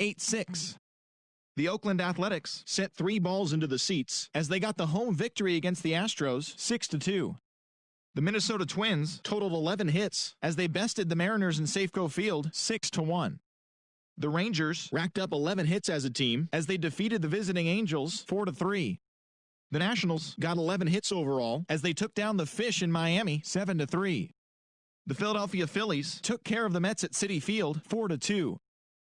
8-6. The Oakland Athletics sent 3 balls into the seats as they got the home victory against the Astros 6-2. The Minnesota Twins totaled 11 hits as they bested the Mariners in Safeco Field 6-1. The Rangers racked up 11 hits as a team as they defeated the visiting Angels 4-3. The Nationals got 11 hits overall as they took down the Fish in Miami 7-3. The Philadelphia Phillies took care of the Mets at Citi Field 4-2.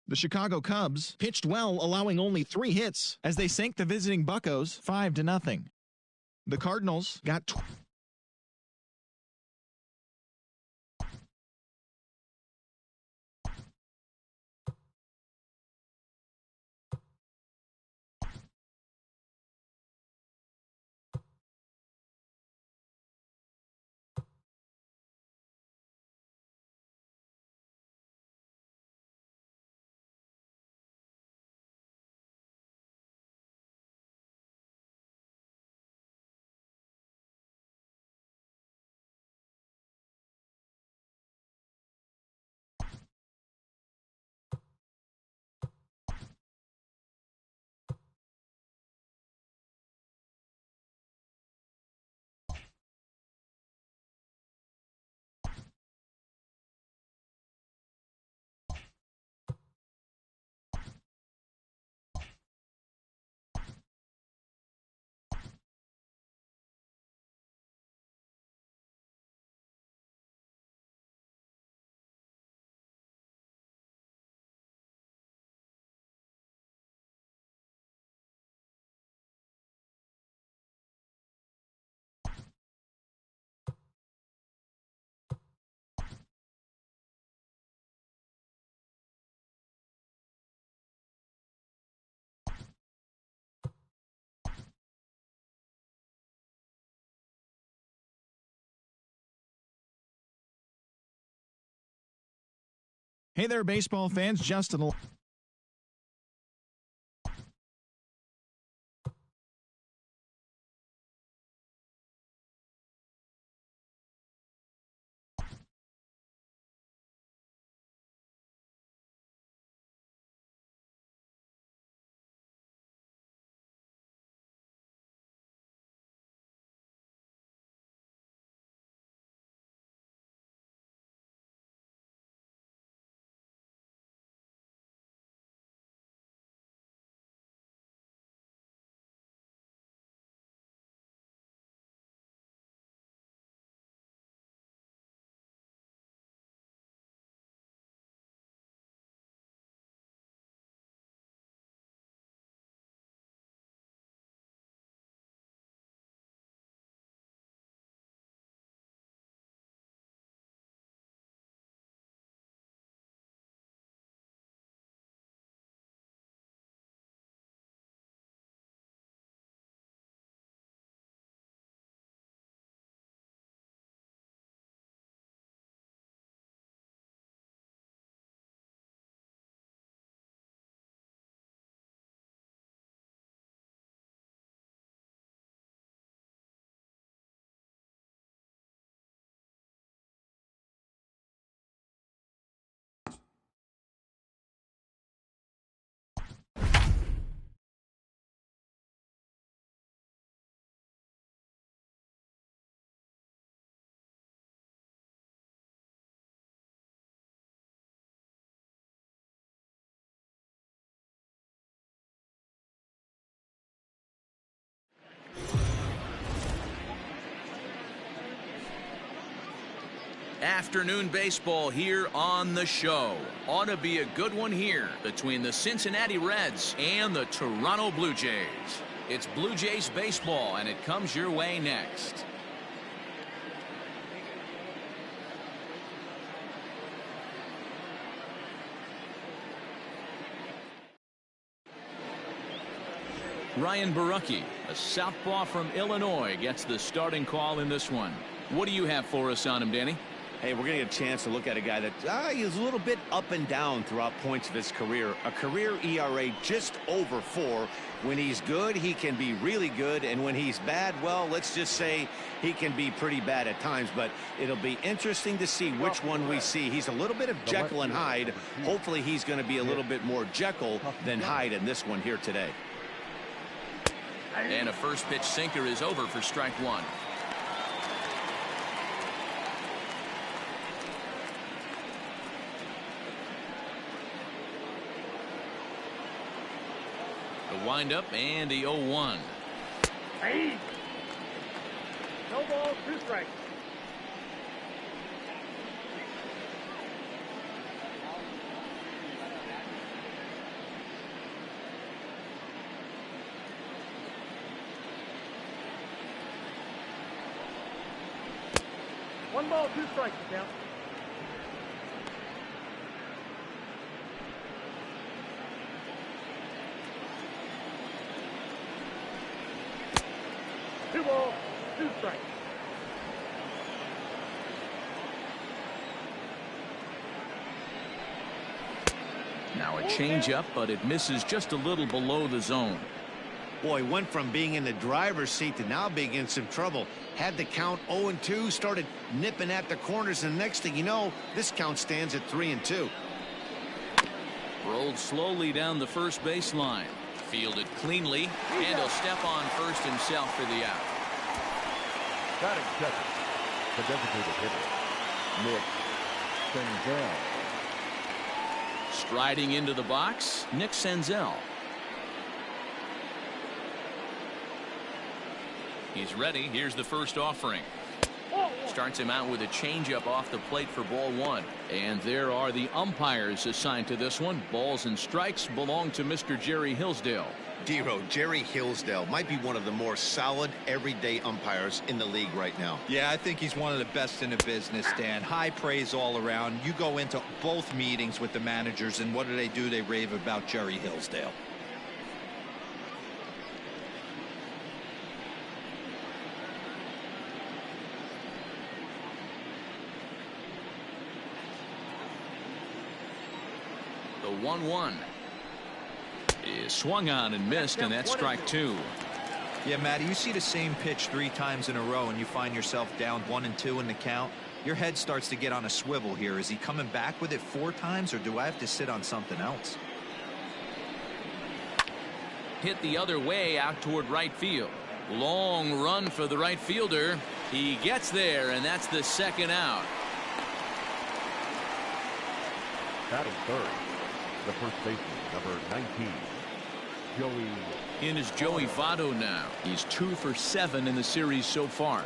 The Chicago Cubs pitched well, allowing only 3 hits as they sank the visiting Buccos 5-0. The Cardinals got Hey there, baseball fans. Justin. Afternoon baseball here on the show. Ought to be a good one here between the Cincinnati Reds and the Toronto Blue Jays. It's Blue Jays baseball, and it comes your way next. Ryan Barucki, a southpaw from Illinois, gets the starting call in this one. What do you have for us on him, Danny? Hey, we're going to get a chance to look at a guy that he's a little bit up and down throughout points of his career. A career ERA just over 4. When he's good, he can be really good. And when he's bad, well, let's just say he can be pretty bad at times. But it'll be interesting to see which one we see. He's a little bit of Jekyll and Hyde. Hopefully he's going to be a little bit more Jekyll than Hyde in this one here today. And a first pitch sinker is over for strike 1. The windup and the 0-1. Hey. No ball, 2 strikes. One ball, 2 strikes, count. Two balls, 2 strikes. Now a changeup, but it misses just a little below the zone. Boy, went from being in the driver's seat to now being in some trouble. Had the count 0-2, started nipping at the corners, and the next thing you know, this count stands at 3-2. Rolled slowly down the first baseline. Fielded cleanly, and he'll step on first himself for the out. Batting second, the designated hitter, Nick Senzel. Striding into the box, Nick Senzel. He's ready. Here's the first offering. Starts him out with a changeup off the plate for ball 1. And there are the umpires assigned to this one. Balls and strikes belong to Mr. Jerry Hillsdale. Dero, Jerry Hillsdale might be one of the more solid everyday umpires in the league right now. Yeah, I think he's one of the best in the business, Dan. High praise all around. You go into both meetings with the managers, and what do? They rave about Jerry Hillsdale. The 1-1 is swung on and missed, and that's strike 2. Yeah, Matty, you see the same pitch 3 times in a row and you find yourself down 1-2 in the count. Your head starts to get on a swivel here. Is he coming back with it 4 times, or do I have to sit on something else? Hit the other way out toward right field. Long run for the right fielder. He gets there, and that's the second out. Batting third, the first baseman, number 19, Joey. In is Joey Votto now. He's 2 for 7 in the series so far.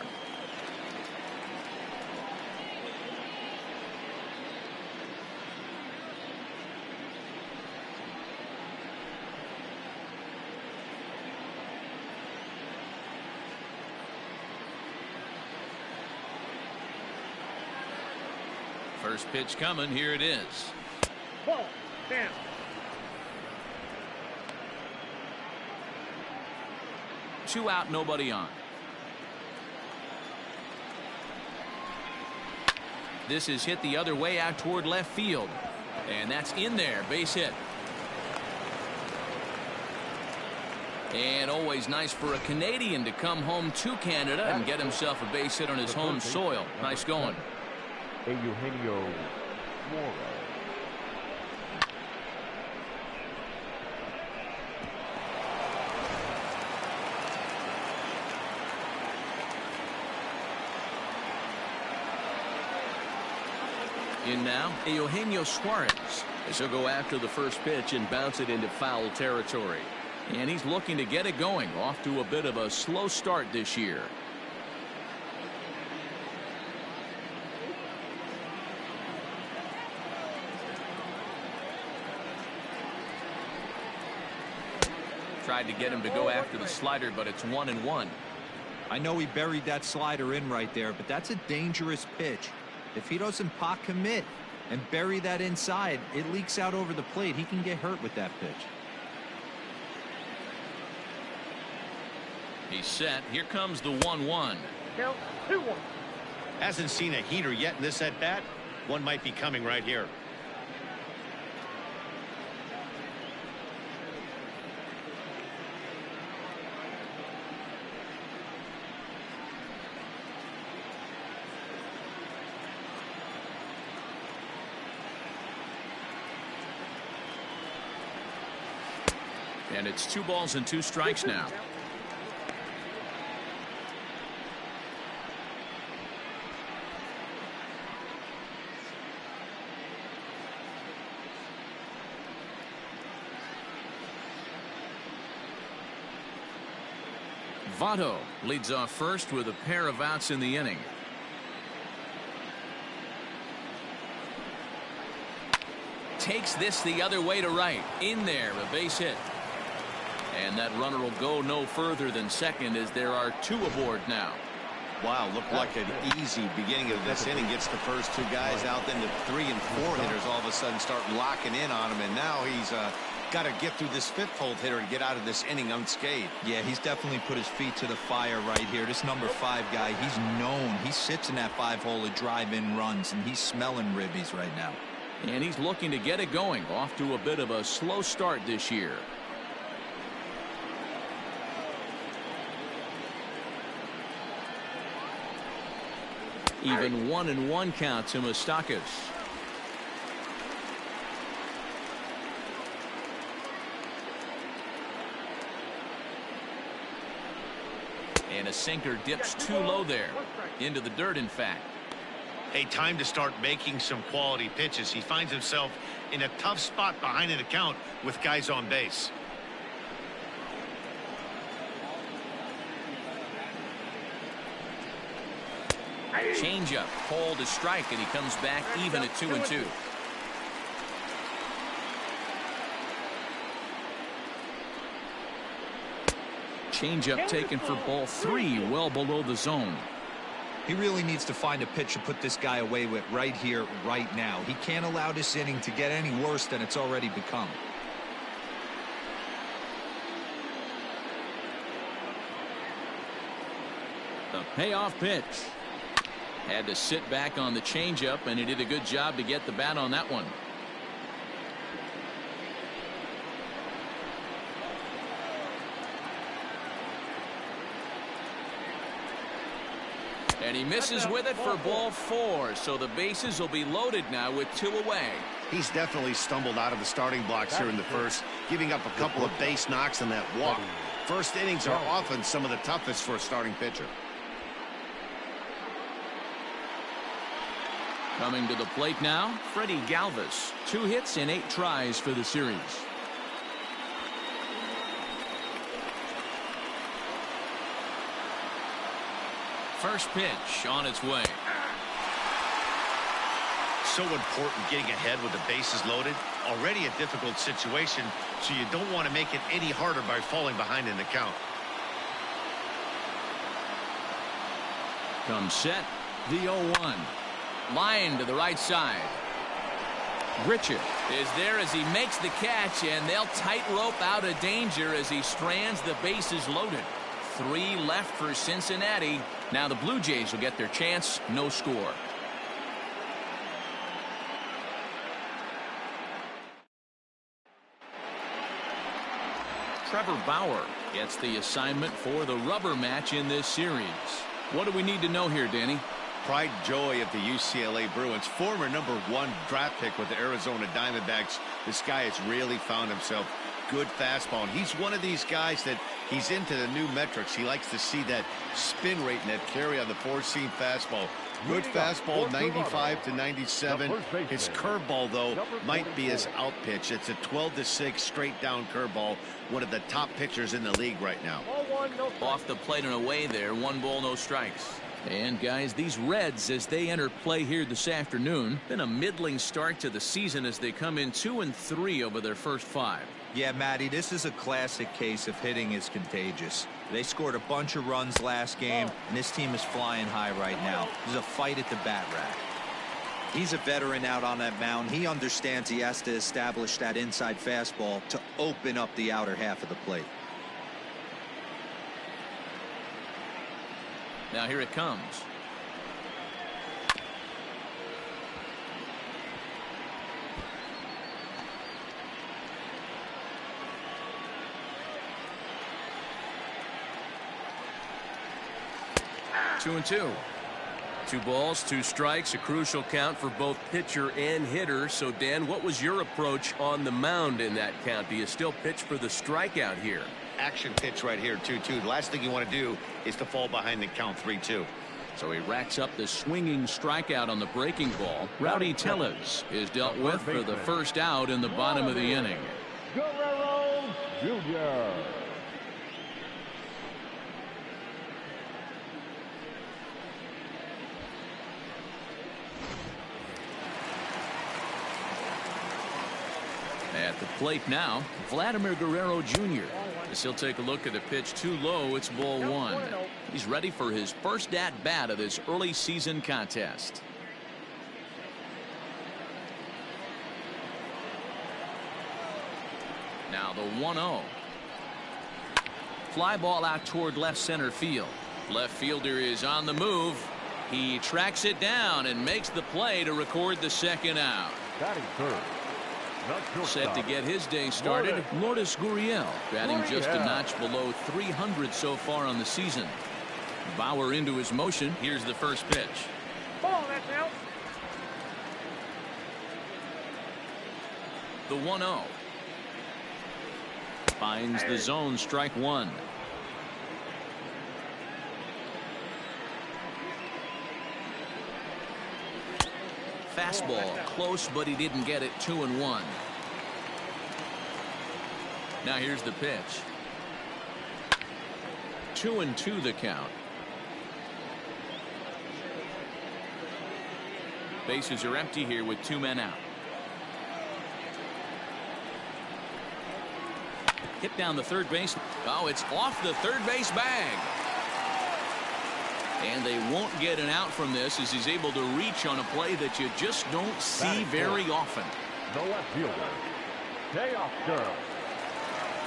First pitch coming. Here it is. Ball, down. Two out, nobody on. This is hit the other way out toward left field. And that's in there. Base hit. And always nice for a Canadian to come home to Canada and get himself a base hit on his home soil. Nice going. Eugenio Mora. In now, Eugenio Suarez, as he'll go after the first pitch and bounce it into foul territory. And he's looking to get it going, off to a bit of a slow start this year. Tried to get him to go after the slider, but it's 1-1. I know he buried that slider in right there, but that's a dangerous pitch. If he doesn't pot commit and bury that inside, it leaks out over the plate. He can get hurt with that pitch. He's set. Here comes the 1-1. Count 2-1. Hasn't seen a heater yet in this at bat. One might be coming right here. And it's 2 balls and 2 strikes now. Votto leads off first with a pair of outs in the inning. Takes this the other way to right. In there, a base hit. And that runner will go no further than second as there are 2 aboard now. Wow, looked like an easy beginning of this inning. Gets the first 2 guys out, then the 3 and 4 hitters all of a sudden start locking in on him, and now he's got to get through this 5th hole hitter to get out of this inning unscathed. Yeah, he's definitely put his feet to the fire right here. This number 5 guy, he's known. He sits in that 5 hole to drive in runs, and he's smelling ribbies right now. And he's looking to get it going. Off to a bit of a slow start this year. Even 1-1 count to Moustakas. And a sinker dips too low there. Into the dirt, in fact. Hey, time to start making some quality pitches. He finds himself in a tough spot behind an account with guys on base. Changeup, called a strike, and he comes back even at 2-2. Changeup taken for ball 3, well below the zone. He really needs to find a pitch to put this guy away with right here, right now. He can't allow this inning to get any worse than it's already become. The payoff pitch. Had to sit back on the changeup, and he did a good job to get the bat on that one. And he misses with it for ball 4, so the bases will be loaded now with 2 away. He's definitely stumbled out of the starting blocks here in the first, giving up a couple of base knocks and that walk. First innings are often some of the toughest for a starting pitcher. Coming to the plate now, Freddie Galvis. 2 hits in 8 tries for the series. First pitch on its way. So important getting ahead with the bases loaded. Already a difficult situation, so you don't want to make it any harder by falling behind in the count. Comes set, the 0-1. Line to the right side. Richard is there as he makes the catch, and they'll tightrope out of danger as he strands the bases loaded. 3 left for Cincinnati. Now the Blue Jays will get their chance. No score. Trevor Bauer gets the assignment for the rubber match in this series. What do we need to know here, Danny? Pride and joy of the UCLA Bruins, former #1 draft pick with the Arizona Diamondbacks. This guy has really found himself. Good fastball, and he's one of these guys that he's into the new metrics. He likes to see that spin rate and that carry on the 4-seam fastball. Good fastball, 95 to 97. His curveball, though, might be his out pitch. It's a 12-6 straight down curveball. One of the top pitchers in the league right now. Off the plate and away there. 1 ball, no strikes. And guys, these Reds, as they enter play here this afternoon, been a middling start to the season as they come in 2-3 over their first 5. Yeah, Matty, this is a classic case of hitting is contagious. They scored a bunch of runs last game, and this team is flying high right now. There's a fight at the bat rack. He's a veteran out on that mound. He understands he has to establish that inside fastball to open up the outer half of the plate. Now here it comes. 2-2. 2 balls, 2 strikes, a crucial count for both pitcher and hitter. So, Dan, what was your approach on the mound in that count? Do you still pitch for the strikeout here? Action pitch right here, 2-2. The last thing you want to do is to fall behind the count 3-2. So he racks up the swinging strikeout on the breaking ball. Rowdy Tellez is dealt with for the first out in the bottom of the inning. Guerrero Jr. At the plate now, Vladimir Guerrero Jr. As he'll take a look at the pitch too low, it's ball 1. He's ready for his first at-bat of this early season contest. Now the 1-0. Fly ball out toward left center field. Left fielder is on the move. He tracks it down and makes the play to record the second out. Batting third. Set to get his day started, Lourdes Gurriel, batting just a notch below 300 so far on the season. Bauer into his motion. Here's the first pitch. Ball, that's out. The 1-0. Finds the zone, strike 1. Fastball close, but he didn't get it. 2-1. Now here's the pitch. 2-2 the count. Bases are empty here with 2 men out. Hit down the third base. Oh, it's off the third base bag. And they won't get an out from this as he's able to reach on a play that you just don't see very often. The left fielder, Teoscar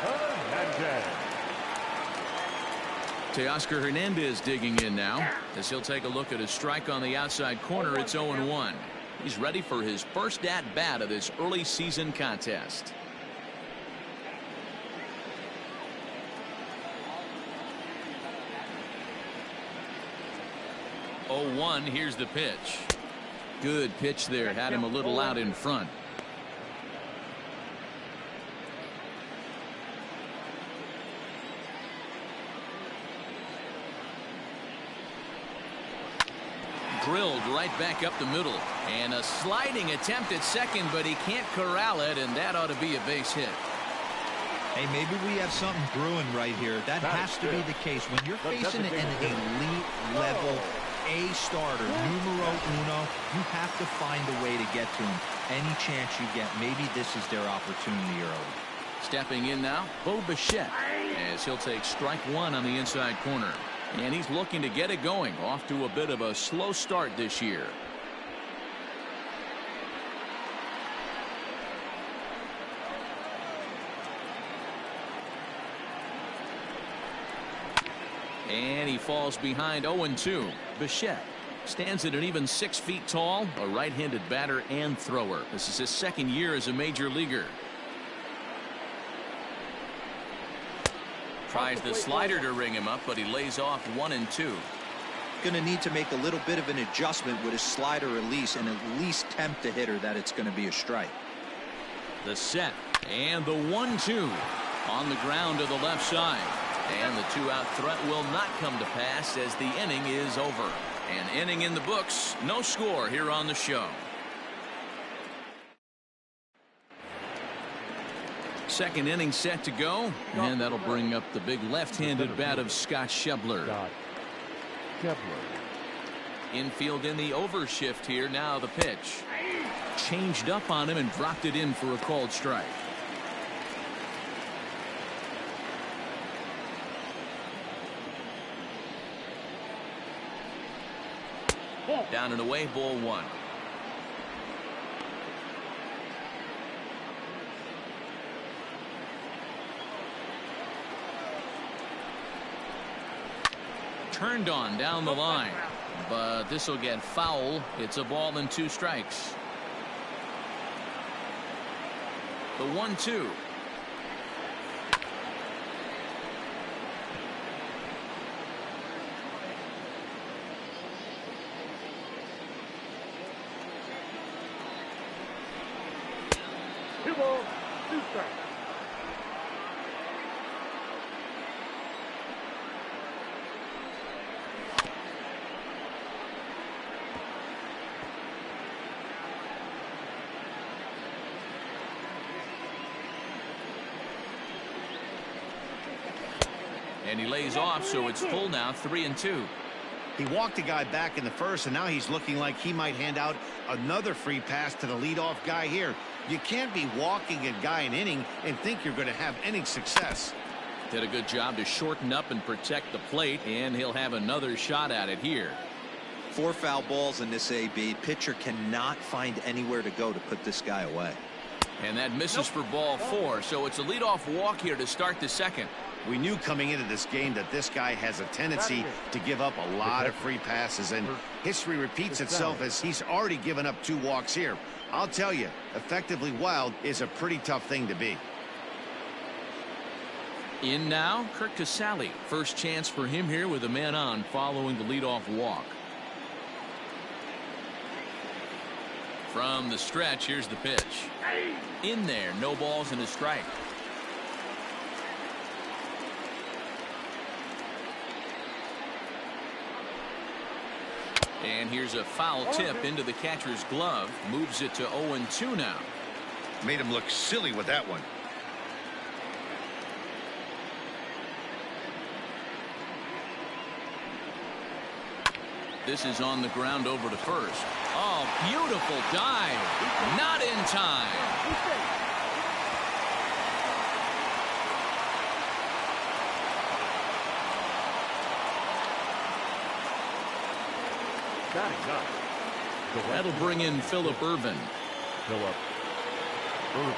Hernandez. Teoscar Hernandez digging in now as he'll take a look at a strike on the outside corner. It's 0-1. He's ready for his first at-bat of this early season contest. Here's the pitch. Good pitch there. Had him a little out in front. Drilled right back up the middle. And a sliding attempt at second, but he can't corral it, and that ought to be a base hit. Hey, maybe we have something brewing right here. That has to be the case. When you're facing an elite level A starter, numero uno, you have to find a way to get to him. Any chance you get, maybe this is their opportunity early. Stepping in now, Bo Bichette, as he'll take strike 1 on the inside corner. And he's looking to get it going, off to a bit of a slow start this year. And he falls behind 0-2. Bichette stands at an even 6 feet tall, a right-handed batter and thrower. This is his second year as a major leaguer. Tries the slider to ring him up, but he lays off 1-2. Going to need to make a little bit of an adjustment with his slider release and at least tempt the hitter that it's going to be a strike. The set and the 1-2 on the ground to the left side. And the 2-out threat will not come to pass as the inning is over. An inning in the books. No score here on the show. Second inning set to go. And that'll bring up the big left-handed bat of Scott Schebler. Infield in the overshift here. Now the pitch. Changed up on him and dropped it in for a called strike. Down and away, ball 1. Turned on down the line, but this will get foul. It's a ball and 2 strikes. The 1-2. balls, 2 strikes. And he lays off, so it's full now, 3-2. He walked a guy back in the first, and now he's looking like he might hand out another free pass to the leadoff guy here. You can't be walking a guy an inning and think you're going to have any success. Did a good job to shorten up and protect the plate, and he'll have another shot at it here. 4 foul balls in this AB. Pitcher cannot find anywhere to go to put this guy away. And that misses for ball 4, so it's a leadoff walk here to start the second. We knew coming into this game that this guy has a tendency to give up a lot of free passes, and history repeats itself as he's already given up 2 walks here. I'll tell you, effectively wild is a pretty tough thing to be. In now, Kirk Casale. First chance for him here with a man on following the leadoff walk. From the stretch, here's the pitch. In there, no balls and a strike. And here's a foul tip into the catcher's glove. Moves it to 0-2 now. Made him look silly with that one. This is on the ground over to first. Oh, beautiful dive. Not in time. Batting up. That'll bring in Phillip Ervin. Phillip Ervin.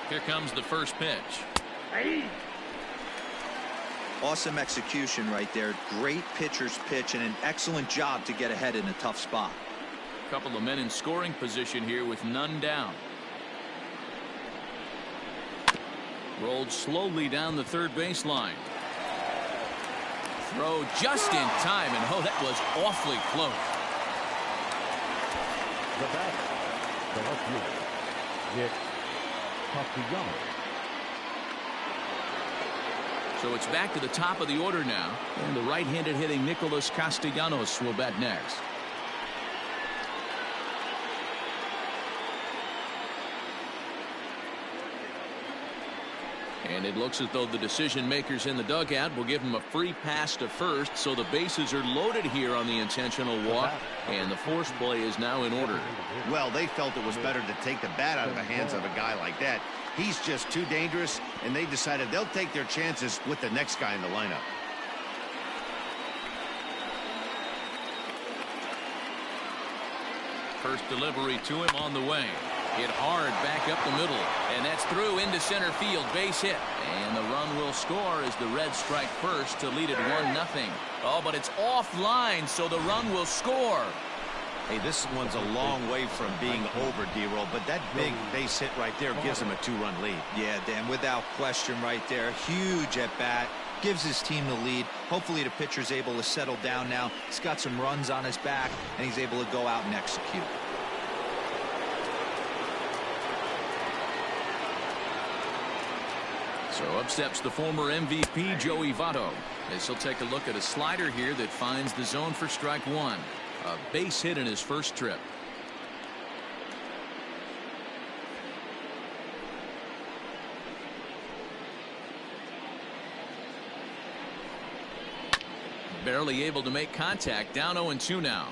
Here comes the first pitch. Awesome execution right there. Great pitcher's pitch and an excellent job to get ahead in a tough spot. A couple of men in scoring position here with none down. Rolled slowly down the third baseline. Throw just in time, and oh, that was awfully close. The batter, the left fielder, Nick Castellanos. So it's back to the top of the order now, and the right-handed hitting Nicholas Castellanos will bat next. And it looks as though the decision makers in the dugout will give him a free pass to first, so the bases are loaded here on the intentional walk, and the force play is now in order. Well, they felt it was better to take the bat out of the hands of a guy like that. He's just too dangerous, and they decided they'll take their chances with the next guy in the lineup. First delivery to him on the way. Hit hard back up the middle, and that's through into center field. Base hit, and the run will score as the Reds strike first to lead it 1-0. Oh, but it's offline, so the run will score. Hey, this one's a long way from being over, D-Roll, but that big base hit right there gives him a 2-run lead. Yeah, Dan, without question right there. Huge at bat. Gives his team the lead. Hopefully the pitcher's able to settle down now. He's got some runs on his back, and he's able to go out and execute. So up steps the former MVP, Joey Votto, as he'll take a look at a slider here that finds the zone for strike one. A base hit in his first trip. Barely able to make contact. Down 0-2 now.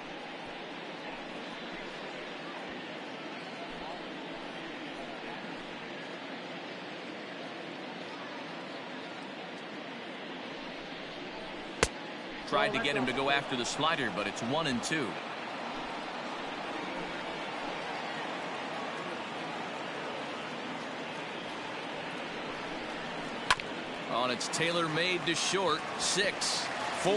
Tried to get him to go after the slider, but it's 1-2. On it's tailor-made to short. 6, 4,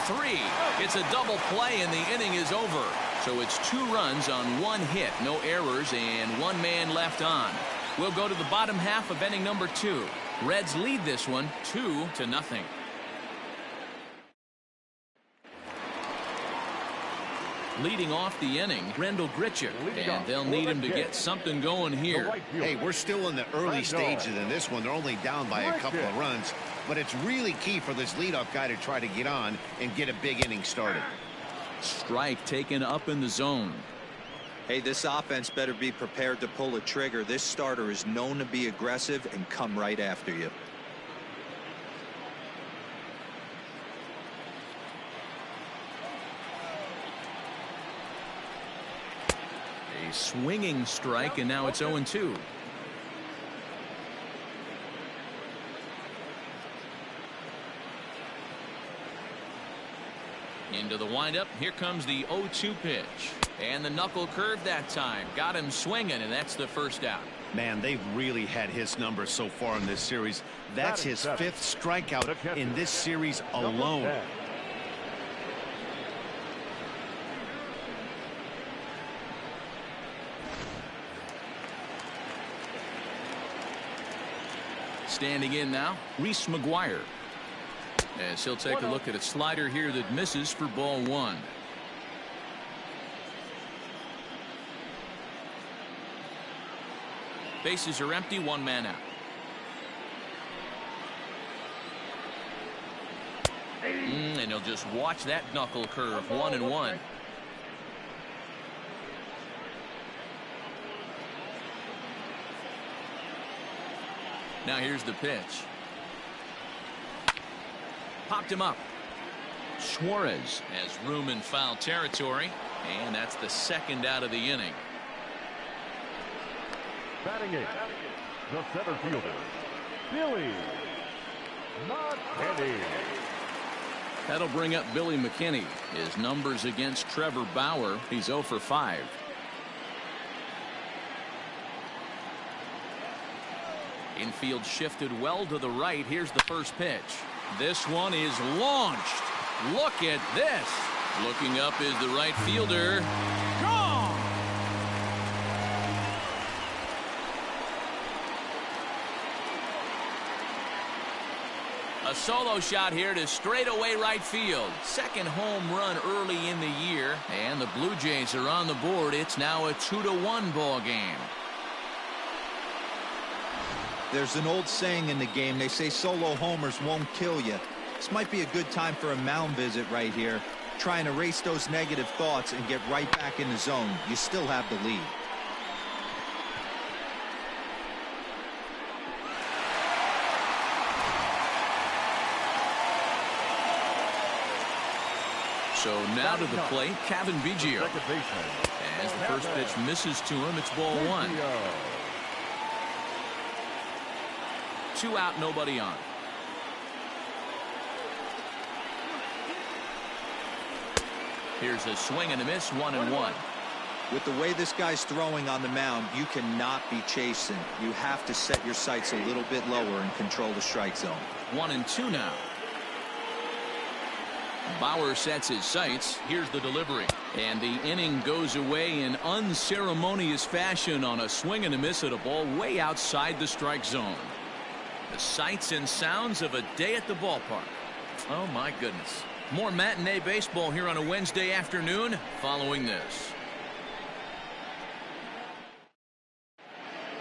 3. It's a double play, and the inning is over. So it's 2 runs on 1 hit, no errors, and 1 man left on. We'll go to the bottom half of inning number 2. Reds lead this one 2-0. Leading off the inning, Rendell Gritchick, and they'll need him to get something going here. Hey, we're still in the early stages in this one. They're only down by a couple of runs, but it's really key for this leadoff guy to try to get on and get a big inning started. Strike taken up in the zone. Hey, this offense better be prepared to pull a trigger. This starter is known to be aggressive and come right after you. A swinging strike, and now it's 0-2. Into the windup. Here comes the 0-2 pitch. And the knuckle curve that time. Got him swinging, and that's the first out. Man, they've really had his number so far in this series. That's his 5th strikeout in this series alone. Standing in now, Reese McGuire. As he'll take a look at a slider here that misses for ball 1. Bases are empty, 1 man out. And he'll just watch that knuckle curve. 1-1. Now here's the pitch. Popped him up. Suarez has room in foul territory, and that's the 2nd out of the inning. Batting 8, the center fielder, Billy McKinney. That'll bring up Billy McKinney. His numbers against Trevor Bauer, he's 0 for 5. Infield shifted well to the right. Here's the first pitch. This one is launched. Look at this. Looking up is the right fielder. Gone. A solo shot here to straightaway right field. 2nd home run early in the year, and the Blue Jays are on the board. It's now a 2-1 ball game. There's an old saying in the game. They say solo homers won't kill you. This might be a good time for a mound visit right here. Try and erase those negative thoughts and get right back in the zone. You still have the lead. So now to the plate, Kevin Biggio. As the first pitch misses to him, it's ball 1. 2 out, nobody on. Here's a swing and a miss, 1-1. With the way this guy's throwing on the mound, you cannot be chasing. You have to set your sights a little bit lower and control the strike zone. 1-2 now. Bauer sets his sights. Here's the delivery. And the inning goes away in unceremonious fashion on a swing and a miss at a ball way outside the strike zone. The sights and sounds of a day at the ballpark. Oh, my goodness. More matinee baseball here on a Wednesday afternoon following this.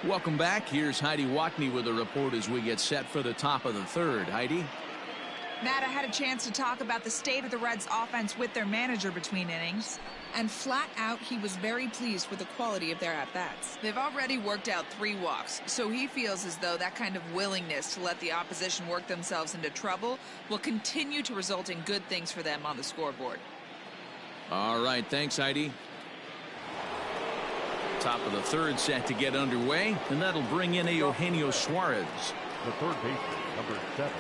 Welcome back. Here's Heidi Wackney with a report as we get set for the top of the 3rd. Heidi? Matt, I had a chance to talk about the state of the Reds offense with their manager between innings, and flat out he was very pleased with the quality of their at-bats. They've already worked out 3 walks, so he feels as though that kind of willingness to let the opposition work themselves into trouble will continue to result in good things for them on the scoreboard. All right, thanks, Heidi. Top of the 3rd set to get underway, and that'll bring in Eugenio Suarez. The third baseman, number 7,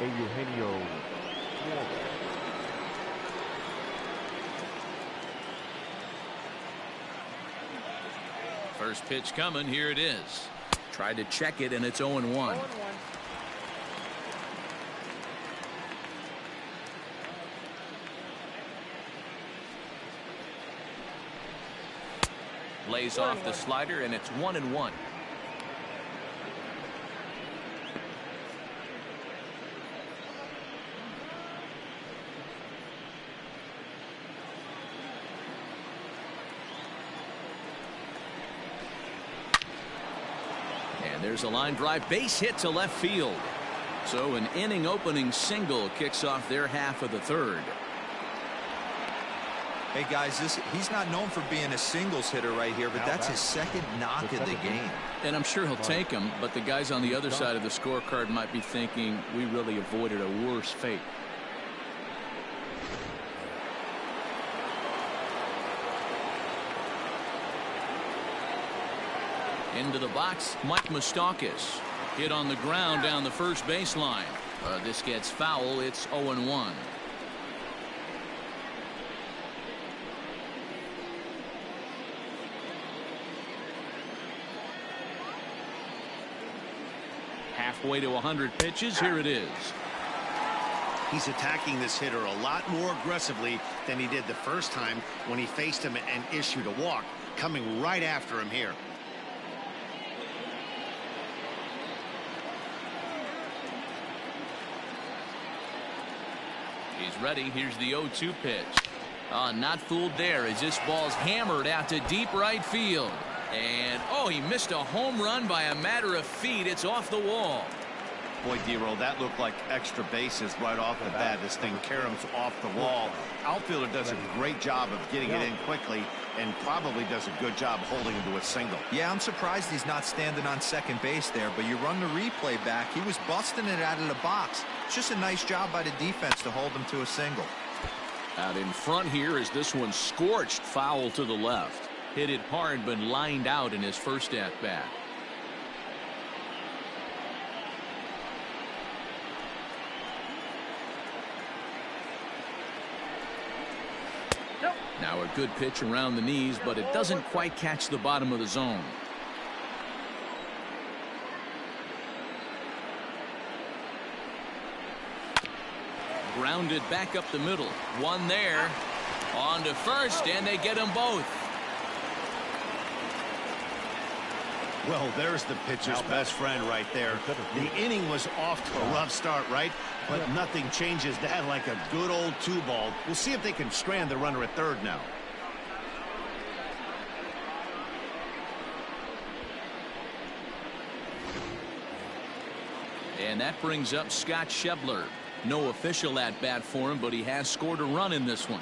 Eugenio Suarez. First pitch coming. Here it is. Tried to check it, and it's 0-1. Lays off the slider, and it's 1-1. There's a line drive base hit to left field. So an inning opening single kicks off their half of the third. Hey guys, he's not known for being a singles hitter right here, but that's his second knock of the game. And I'm sure he'll take him, but the guys on the other side of the scorecard might be thinking we really avoided a worse fate. Into the box, Mike Moustakas. Hit on the ground down the first baseline. This gets foul. It's 0-1. Halfway to 100 pitches. Here it is. He's attacking this hitter a lot more aggressively than he did the first time when he faced him and issued a walk. Coming right after him here. He's ready. Here's the 0-2 pitch. Not fooled there as this ball's hammered out to deep right field. And, he missed a home run by a matter of feet. It's off the wall. Boy, D-Roll, that looked like extra bases right off the bat. This thing caroms off the wall. Outfielder does a great job of getting it in quickly and probably does a good job holding him to a single. Yeah, I'm surprised he's not standing on second base there, but you run the replay back. He was busting it out of the box. It's just a nice job by the defense to hold him to a single. Out in front here is this one scorched foul to the left. Hit it hard but lined out in his first at bat. Now a good pitch around the knees, but it doesn't quite catch the bottom of the zone. Grounded back up the middle. One there. On to first, and they get them both. Well, there's the pitcher's best friend right there. The inning was off to a rough start, right? But nothing changes that like a good old 2-ball. We'll see if they can strand the runner at third now. And that brings up Scott Schebler. No official at bat for him, but he has scored a run in this one.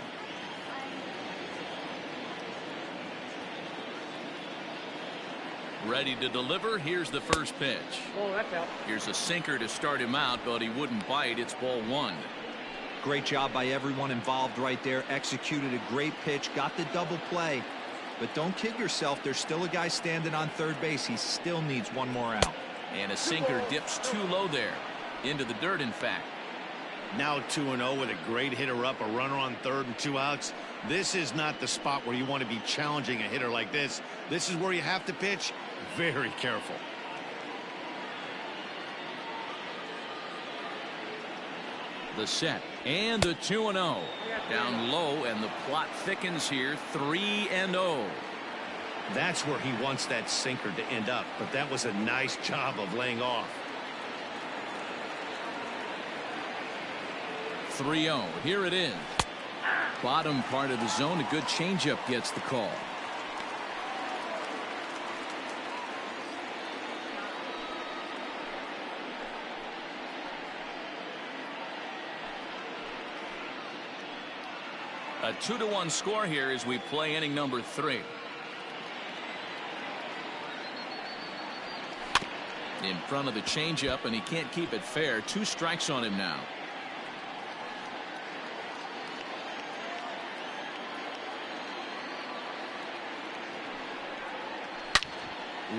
Ready to deliver. Here's the first pitch. Oh, that's out. Here's a sinker to start him out, but he wouldn't bite. It's ball one. Great job by everyone involved right there. Executed a great pitch. Got the double play. But don't kid yourself. There's still a guy standing on third base. He still needs one more out. And a sinker dips too low there. Into the dirt, in fact. Now 2-0 with a great hitter up, a runner on third and 2 outs. This is not the spot where you want to be challenging a hitter like this. This is where you have to pitch very careful. The set and the 2-0. Down low, and the plot thickens here. 3-0. That's where he wants that sinker to end up, but that was a nice job of laying off. 3-0. Here it is. Bottom part of the zone. A good changeup gets the call. A 2-1 score here as we play inning number 3. In front of the changeup, and he can't keep it fair. 2 strikes on him now.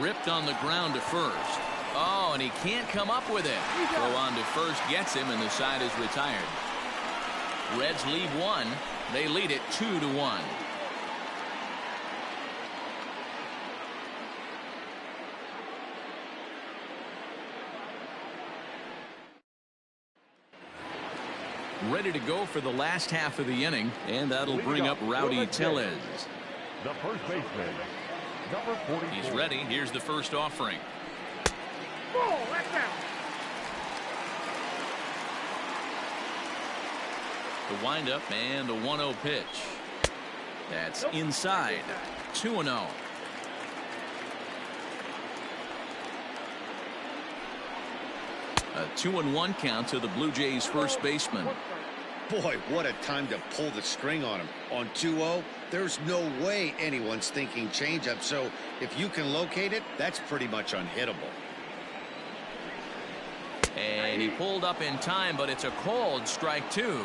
Ripped on the ground to first. Oh, and he can't come up with it. Throw on to first gets him, and the side is retired. Reds lead 1. They lead it 2-1. Ready to go for the last half of the inning, and that'll bring up Rowdy Tellez. The first baseman, number 44. He's ready. Here's the first offering. Ball, that's out. The windup and the 1-0 pitch. That's inside. 2-0. A 2-1 count to the Blue Jays first baseman. Boy, what a time to pull the string on him. On 2-0, there's no way anyone's thinking changeup. So if you can locate it, that's pretty much unhittable. And he pulled up in time, but it's a called strike 2.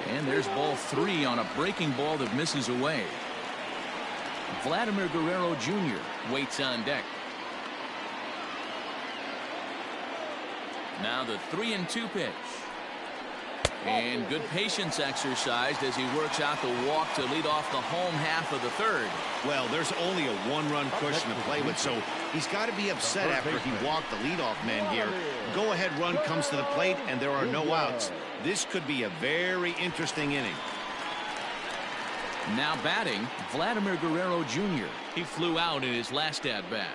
And there's ball 3 on a breaking ball that misses away. Vladimir Guerrero Jr. waits on deck. Now the 3-2 pitch. And good patience exercised as he works out the walk to lead off the home half of the third. Well, there's only a one-run cushion to play with, so he's got to be upset after he walked the leadoff man here. Go-ahead run comes to the plate, and there are no outs. This could be a very interesting inning. Now batting, Vladimir Guerrero Jr. He flew out in his last at-bat.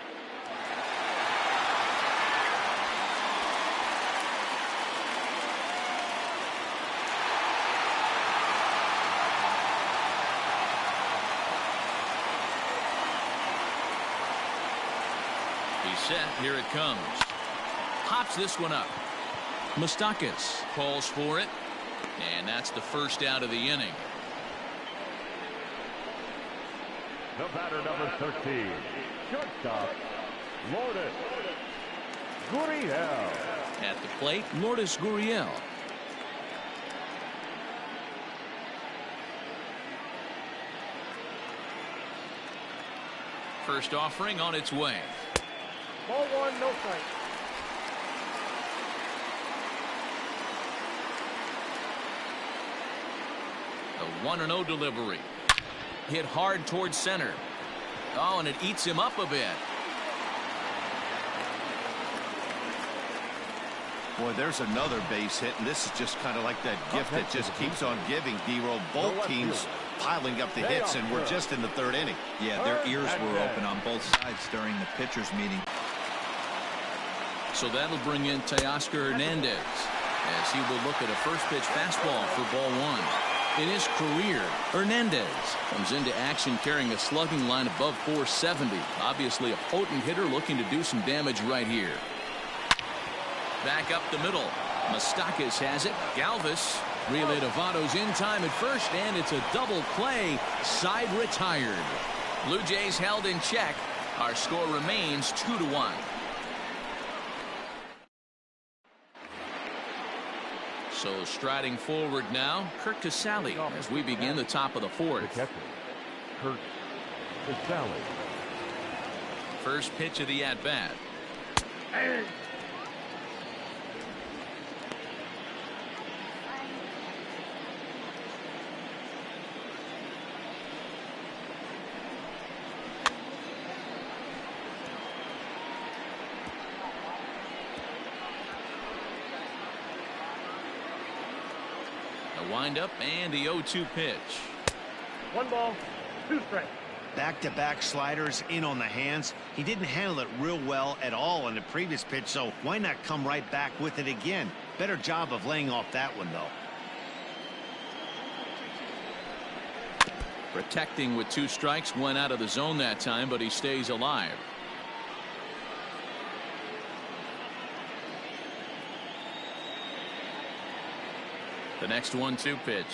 He's set. Here it comes. Pops this one up. Moustakas calls for it. And that's the first out of the inning. The batter, number 13, shortstop, Lourdes Gurriel. At the plate, Lourdes Gurriel. First offering on its way. Ball 1, no strike. The 1-0 delivery. Hit hard towards center. Oh, and it eats him up a bit. Boy, there's another base hit, and this is just kind of like that gift that just keeps on giving, D-Roll. Both teams piling up the hits, and we're just in the third inning. Yeah, their ears were open on both sides during the pitchers' meeting. So that'll bring in Teoscar Hernandez as he will look at a first pitch fastball for ball 1. In his career, Hernandez comes into action carrying a slugging line above 470. Obviously a potent hitter looking to do some damage right here. Back up the middle. Moustakas has it. Galvis. Relay to Votto's in time at first, and it's a double play. Side retired. Blue Jays held in check. Our score remains 2-1. So striding forward now, Kurt Casale as we begin the top of the fourth. Kurt Casale. First pitch of the at-bat. Windup and the 0-2 pitch. 1 ball, 2 strikes. Back-to-back sliders in on the hands. He didn't handle it real well at all on the previous pitch, so why not come right back with it again? Better job of laying off that one, though. Protecting with 2 strikes, went out of the zone that time, but he stays alive. The next 1-2 pitch.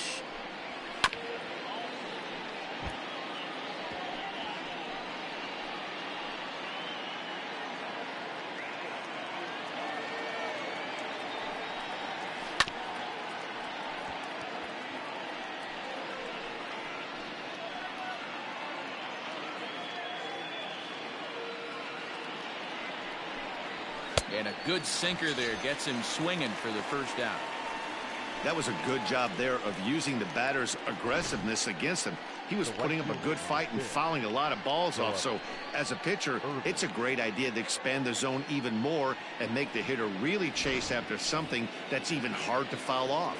And a good sinker there gets him swinging for the first out. That was a good job there of using the batter's aggressiveness against him. He was putting up a good fight and fouling a lot of balls off. So as a pitcher, it's a great idea to expand the zone even more and make the hitter really chase after something that's even hard to foul off.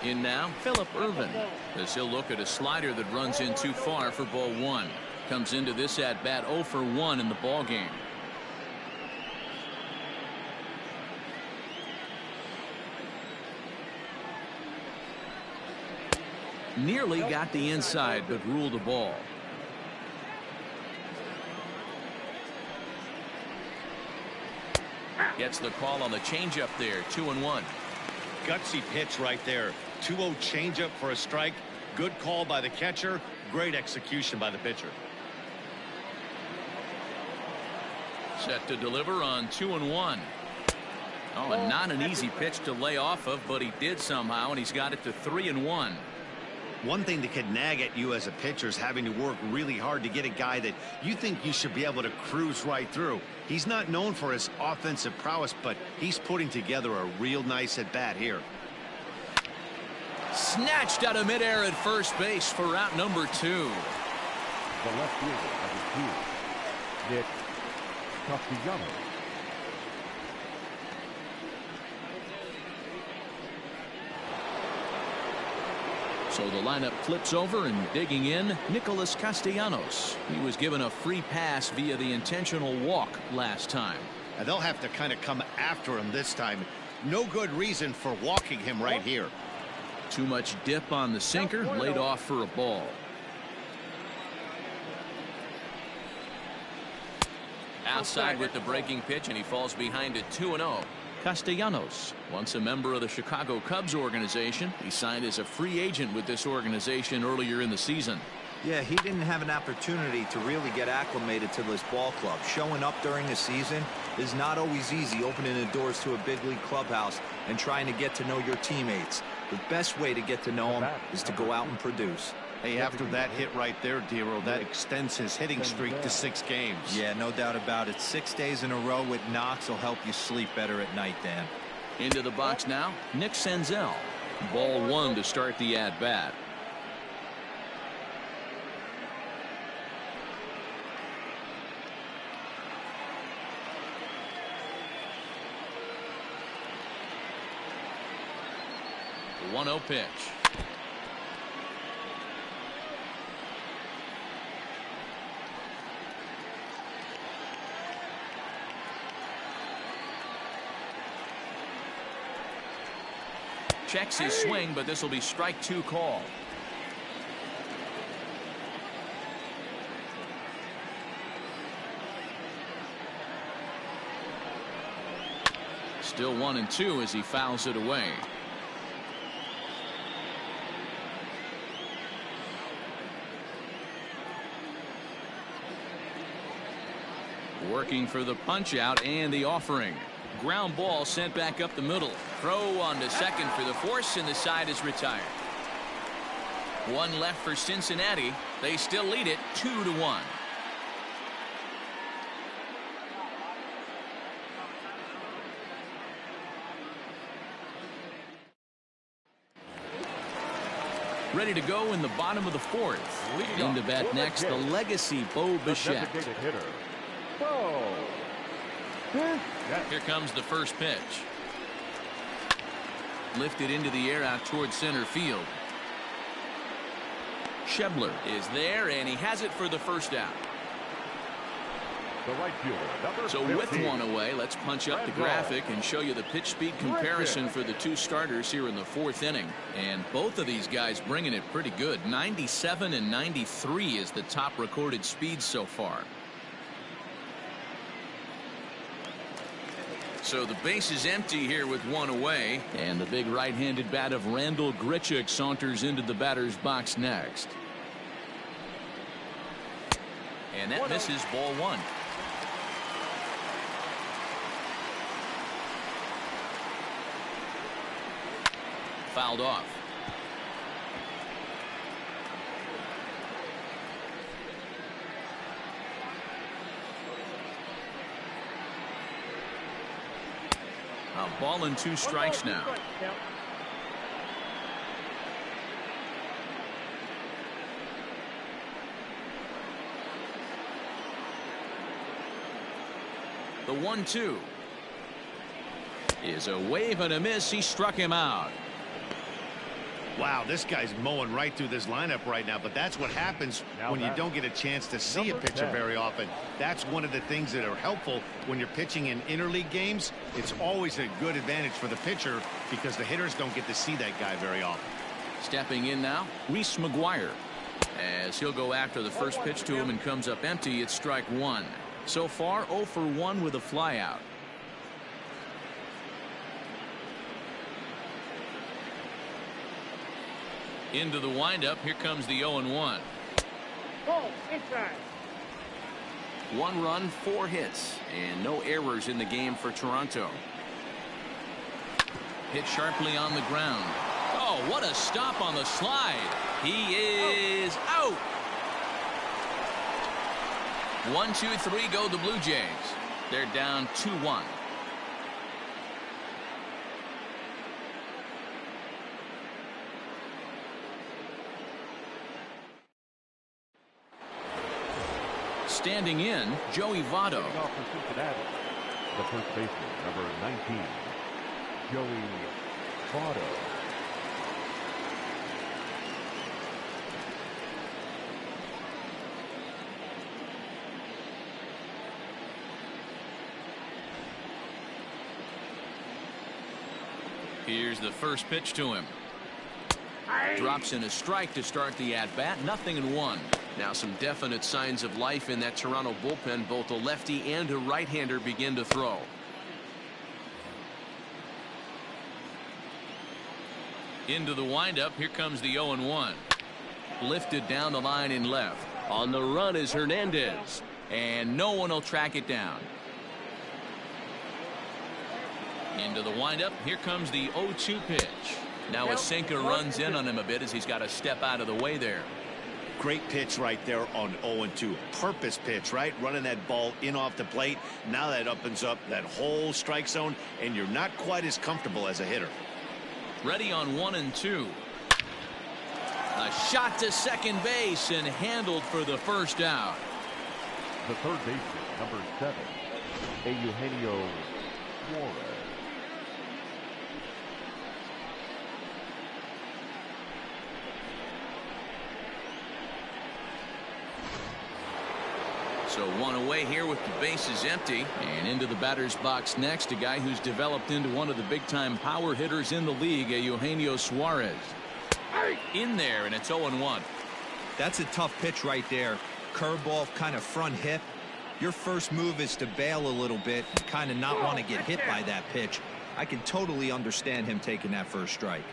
In now, Phillip Ervin, as he'll look at a slider that runs in too far for ball 1. Comes into this at bat 0 for 1 in the ball game. Nearly got the inside, but ruled a ball. Gets the call on the changeup there. 2-1. Gutsy pitch right there. 2-0 changeup for a strike. Good call by the catcher. Great execution by the pitcher. Set to deliver on 2-1. Oh, and not an easy pitch to lay off of, but he did somehow, and he's got it to 3-1. One thing that could nag at you as a pitcher is having to work really hard to get a guy that you think you should be able to cruise right through. He's not known for his offensive prowess, but he's putting together a real nice at bat here. Snatched out of midair at first base for out number 2. The left fielder, number 2, Nick Castellanos. So the lineup flips over, and digging in, Nicholas Castellanos. He was given a free pass via the intentional walk last time. Now they'll have to kind of come after him this time. No good reason for walking him right here. Too much dip on the sinker, laid off for a ball. Outside with the breaking pitch, and he falls behind it 2-0. Castellanos, once a member of the Chicago Cubs organization, he signed as a free agent with this organization earlier in the season. Yeah, he didn't have an opportunity to really get acclimated to this ball club. Showing up during the season is not always easy, opening the doors to a big league clubhouse and trying to get to know your teammates. The best way to get to know them is to go out and produce. Hey, after that hit right there, Dero, that extends his hitting streak to 6 games. Yeah, no doubt about it. 6 days in a row with knocks will help you sleep better at night, Dan. Into the box now, Nick Senzel. Ball 1 to start the at-bat. The 1-0 pitch. Checks his swing, but this will be strike 2 call. Still 1-2 as he fouls it away. Working for the punch out and the offering. Ground ball sent back up the middle. Throw on to second for the force, and the side is retired. 1 left for Cincinnati. They still lead it 2-1. Ready to go in the bottom of the 4th. In to bat next, the legacy Bo Bichette. Here comes the first pitch. Lifted into the air out towards center field. Schebler is there, and he has it for the first out. The right fielder, so with 1 away, let's punch up the graphic and show you the pitch speed comparison for the 2 starters here in the 4th inning. And both of these guys bringing it pretty good. 97 and 93 is the top recorded speed so far. So the base is empty here with 1 away, and the big right-handed bat of Randall Grichuk saunters into the batter's box next. And that misses, ball 1. Fouled off. A ball and 2 strikes now. The 1-2 is a wave and a miss. He struck him out. Wow, this guy's mowing right through this lineup right now, but that's what happens when you don't get a chance to see a pitcher very often. That's one of the things that are helpful when you're pitching in interleague games. It's always a good advantage for the pitcher because the hitters don't get to see that guy very often. Stepping in now, Reese McGuire. As he'll go after the first pitch to him and comes up empty, it's strike 1. So far, 0 for 1 with a flyout. Into the windup. Here comes the 0-1. Ball inside. 1 run, 4 hits, and no errors in the game for Toronto. Hit sharply on the ground. Oh, what a stop on the slide. He is out. 1, 2, 3 go the Blue Jays. They're down 2-1. Standing in, Joey Votto. Off for Cincinnati, the first baseman, number 19, Joey Votto. Here's the first pitch to him. Drops in a strike to start the at-bat. 0-1. Now some definite signs of life in that Toronto bullpen. Both a lefty and a right-hander begin to throw. Into the windup. Here comes the 0-1. Lifted down the line in left. On the run is Hernandez. And no one will track it down. Into the windup. Here comes the 0-2 pitch. Now a sinker runs in on him a bit as he's got to step out of the way there. Great pitch right there on 0-2. Purpose pitch, right? Running that ball in off the plate. Now that opens up that whole strike zone, and you're not quite as comfortable as a hitter. Ready on 1-2. A shot to second base and handled for the first out. The third baseman, number 7, Eugenio Suarez. So 1 away here with the bases empty. And into the batter's box next, a guy who's developed into one of the big-time power hitters in the league, Eugenio Suarez. In there, and it's 0-1. That's a tough pitch right there. Curveball, kind of front hip. Your first move is to bail a little bit and kind of not want to get hit by that pitch. I can totally understand him taking that first strike.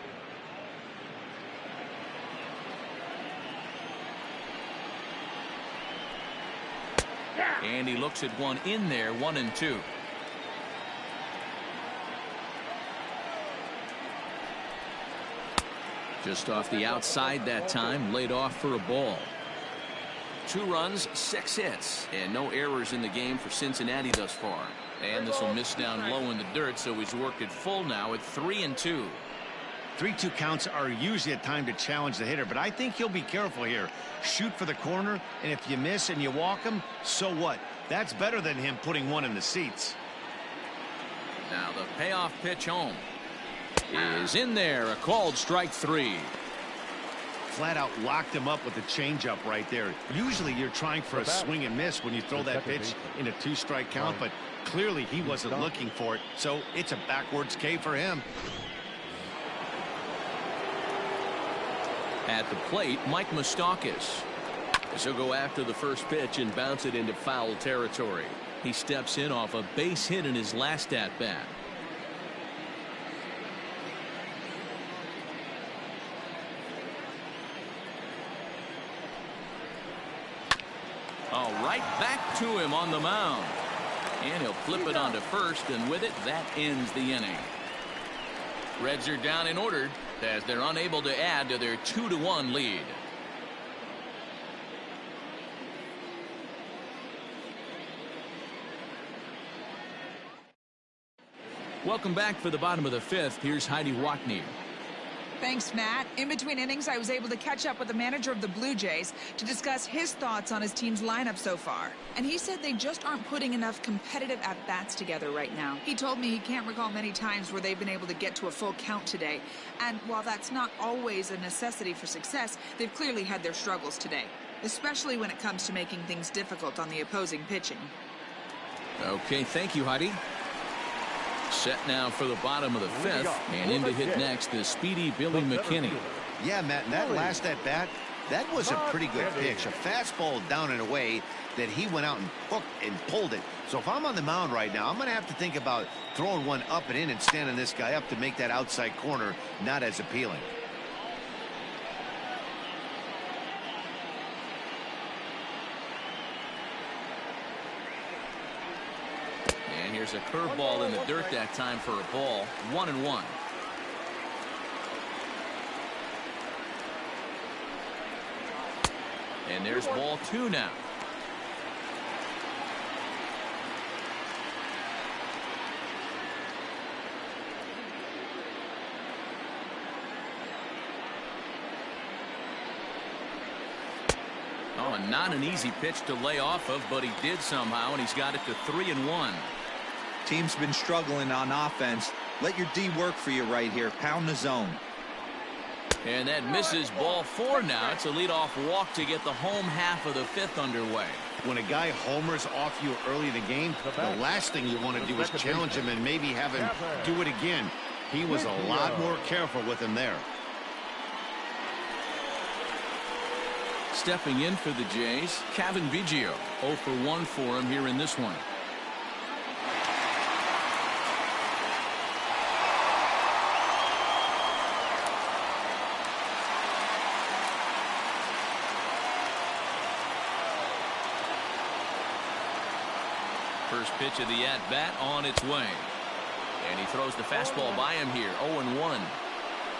And he looks at one in there. 1-2. Just off the outside that time. Laid off for a ball. 2 runs, 6 hits, and no errors in the game for Cincinnati thus far. And this will miss down low in the dirt, so he's worked it full now at 3-2. 3-2 counts are usually a time to challenge the hitter, but I think he'll be careful here. Shoot for the corner, and if you miss and you walk him, so what? That's better than him putting one in the seats. Now the payoff pitch home is in there. A called strike 3. Flat out locked him up with a changeup right there. Usually you're trying for a swing and miss when you throw that pitch in a 2-strike count, but clearly he wasn't looking for it, so it's a backwards K for him. At the plate, Mike Moustakas. As he'll go after the first pitch and bounce it into foul territory. He steps in off a base hit in his last at-bat. All right, back to him on the mound. And he'll flip it onto first, and with it, that ends the inning. Reds are down in order as they're unable to add to their 2-1 lead. Welcome back for the bottom of the 5th. Here's Heidi Watney. Thanks, Matt. In between innings, I was able to catch up with the manager of the Blue Jays to discuss his thoughts on his team's lineup so far. And he said they just aren't putting enough competitive at-bats together right now. He told me he can't recall many times where they've been able to get to a full count today. And while that's not always a necessity for success, they've clearly had their struggles today, especially when it comes to making things difficult on the opposing pitching. Okay, thank you, Heidi. Set now for the bottom of the 5th, and in to hit next is speedy Billy McKinney. Yeah, Matt, and that last at-bat, that was a pretty good pitch. A fastball down and away that he went out and hooked and pulled it. So if I'm on the mound right now, I'm going to have to think about throwing one up and in and standing this guy up to make that outside corner not as appealing. There's a curveball in the dirt that time for a ball. 1-1. And there's ball 2 now. Oh, not an easy pitch to lay off of, but he did somehow, and he's got it to 3-1. Team's been struggling on offense. Let your D work for you right here. Pound the zone. And that misses. Ball 4 now. It's a leadoff walk to get the home half of the 5th underway. When a guy homers off you early in the game, the last thing you want to do is challenge him and maybe have him do it again. He was a lot more careful with him there. Stepping in for the Jays, Kevin Biggio. 0 for 1 for him here in this one. First pitch of the at-bat on its way. And he throws the fastball by him here. 0-1.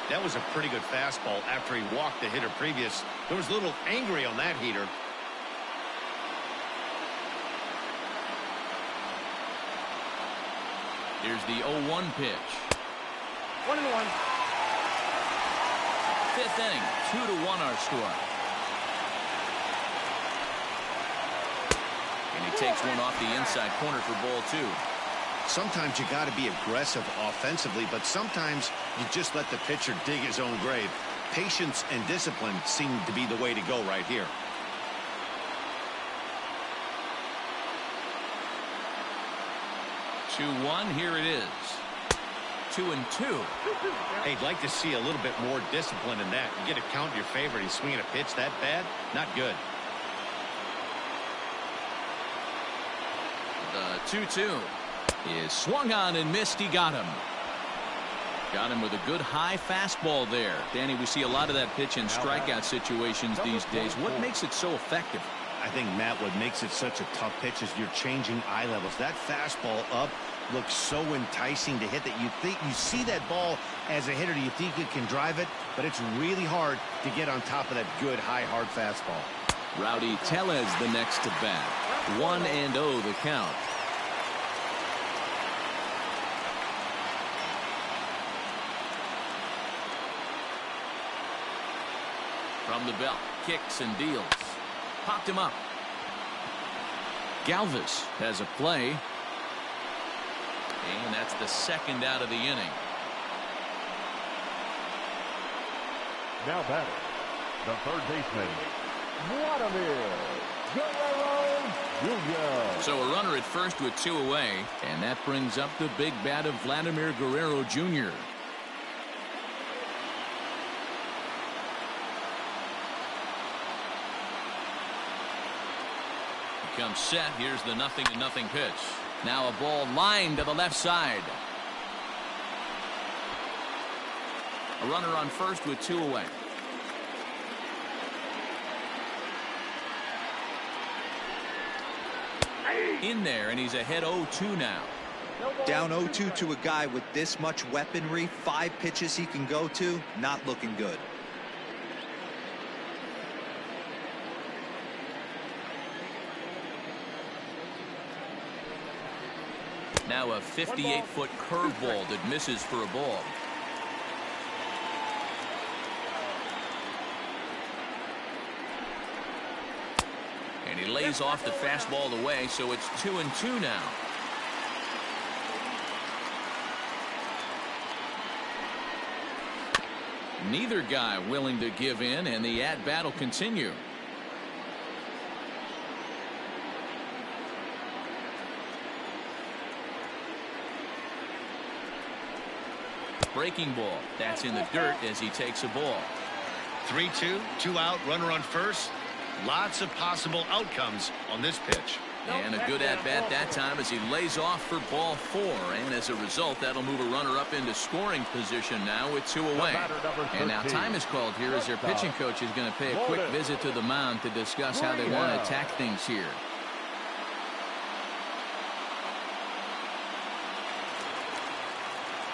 That was a pretty good fastball after he walked the hitter previous. There was a little angry on that heater. Here's the 0-1 pitch. 1-1. 5th inning. 2-1 our score. And he takes one off the inside corner for ball 2. Sometimes you got to be aggressive offensively, but sometimes you just let the pitcher dig his own grave. Patience and discipline seem to be the way to go right here. Here it is. 2-2. Hey, I'd like to see a little bit more discipline in that. You get a count in your favor. He's swinging a pitch that bad. Not good. The 2-2 is swung on and missed. He got him. Got him with a good high fastball there. Danny, we see a lot of that pitch in strikeout situations these days. What makes it so effective? I think, Matt, what makes it such a tough pitch is you're changing eye levels. That fastball up looks so enticing to hit that you think you see that ball as a hitter. You think you can drive it, but it's really hard to get on top of that good high hard fastball. Rowdy Tellez the next to bat. 1-0 the count. From the belt, kicks and deals. Popped him up. Galvis has a play. And that's the second out of the inning. Now batting, the third baseman, Vladimir Guerrero Jr. So a runner at first with 2 away. And that brings up the big bat of Vladimir Guerrero Jr. Comes set. Here's the 0-0 pitch. Now a ball lined to the left side. A runner on first with 2 away. In there, and he's ahead 0-2 now. Down 0-2 to a guy with this much weaponry, 5 pitches he can go to, not looking good. Now a 58-foot curveball that misses for a ball. And he lays off the fastball away, so it's 2-2 now. Neither guy willing to give in, and the at-bat will continue. Breaking ball. That's in the dirt as he takes a ball. 3-2, 2 out, runner on first. Lots of possible outcomes on this pitch. And a good at-bat that time as he lays off for ball 4. And as a result, that'll move a runner up into scoring position now with 2 away. And now time is called here as their pitching coach is going to pay a quick visit to the mound to discuss how they want to attack things here.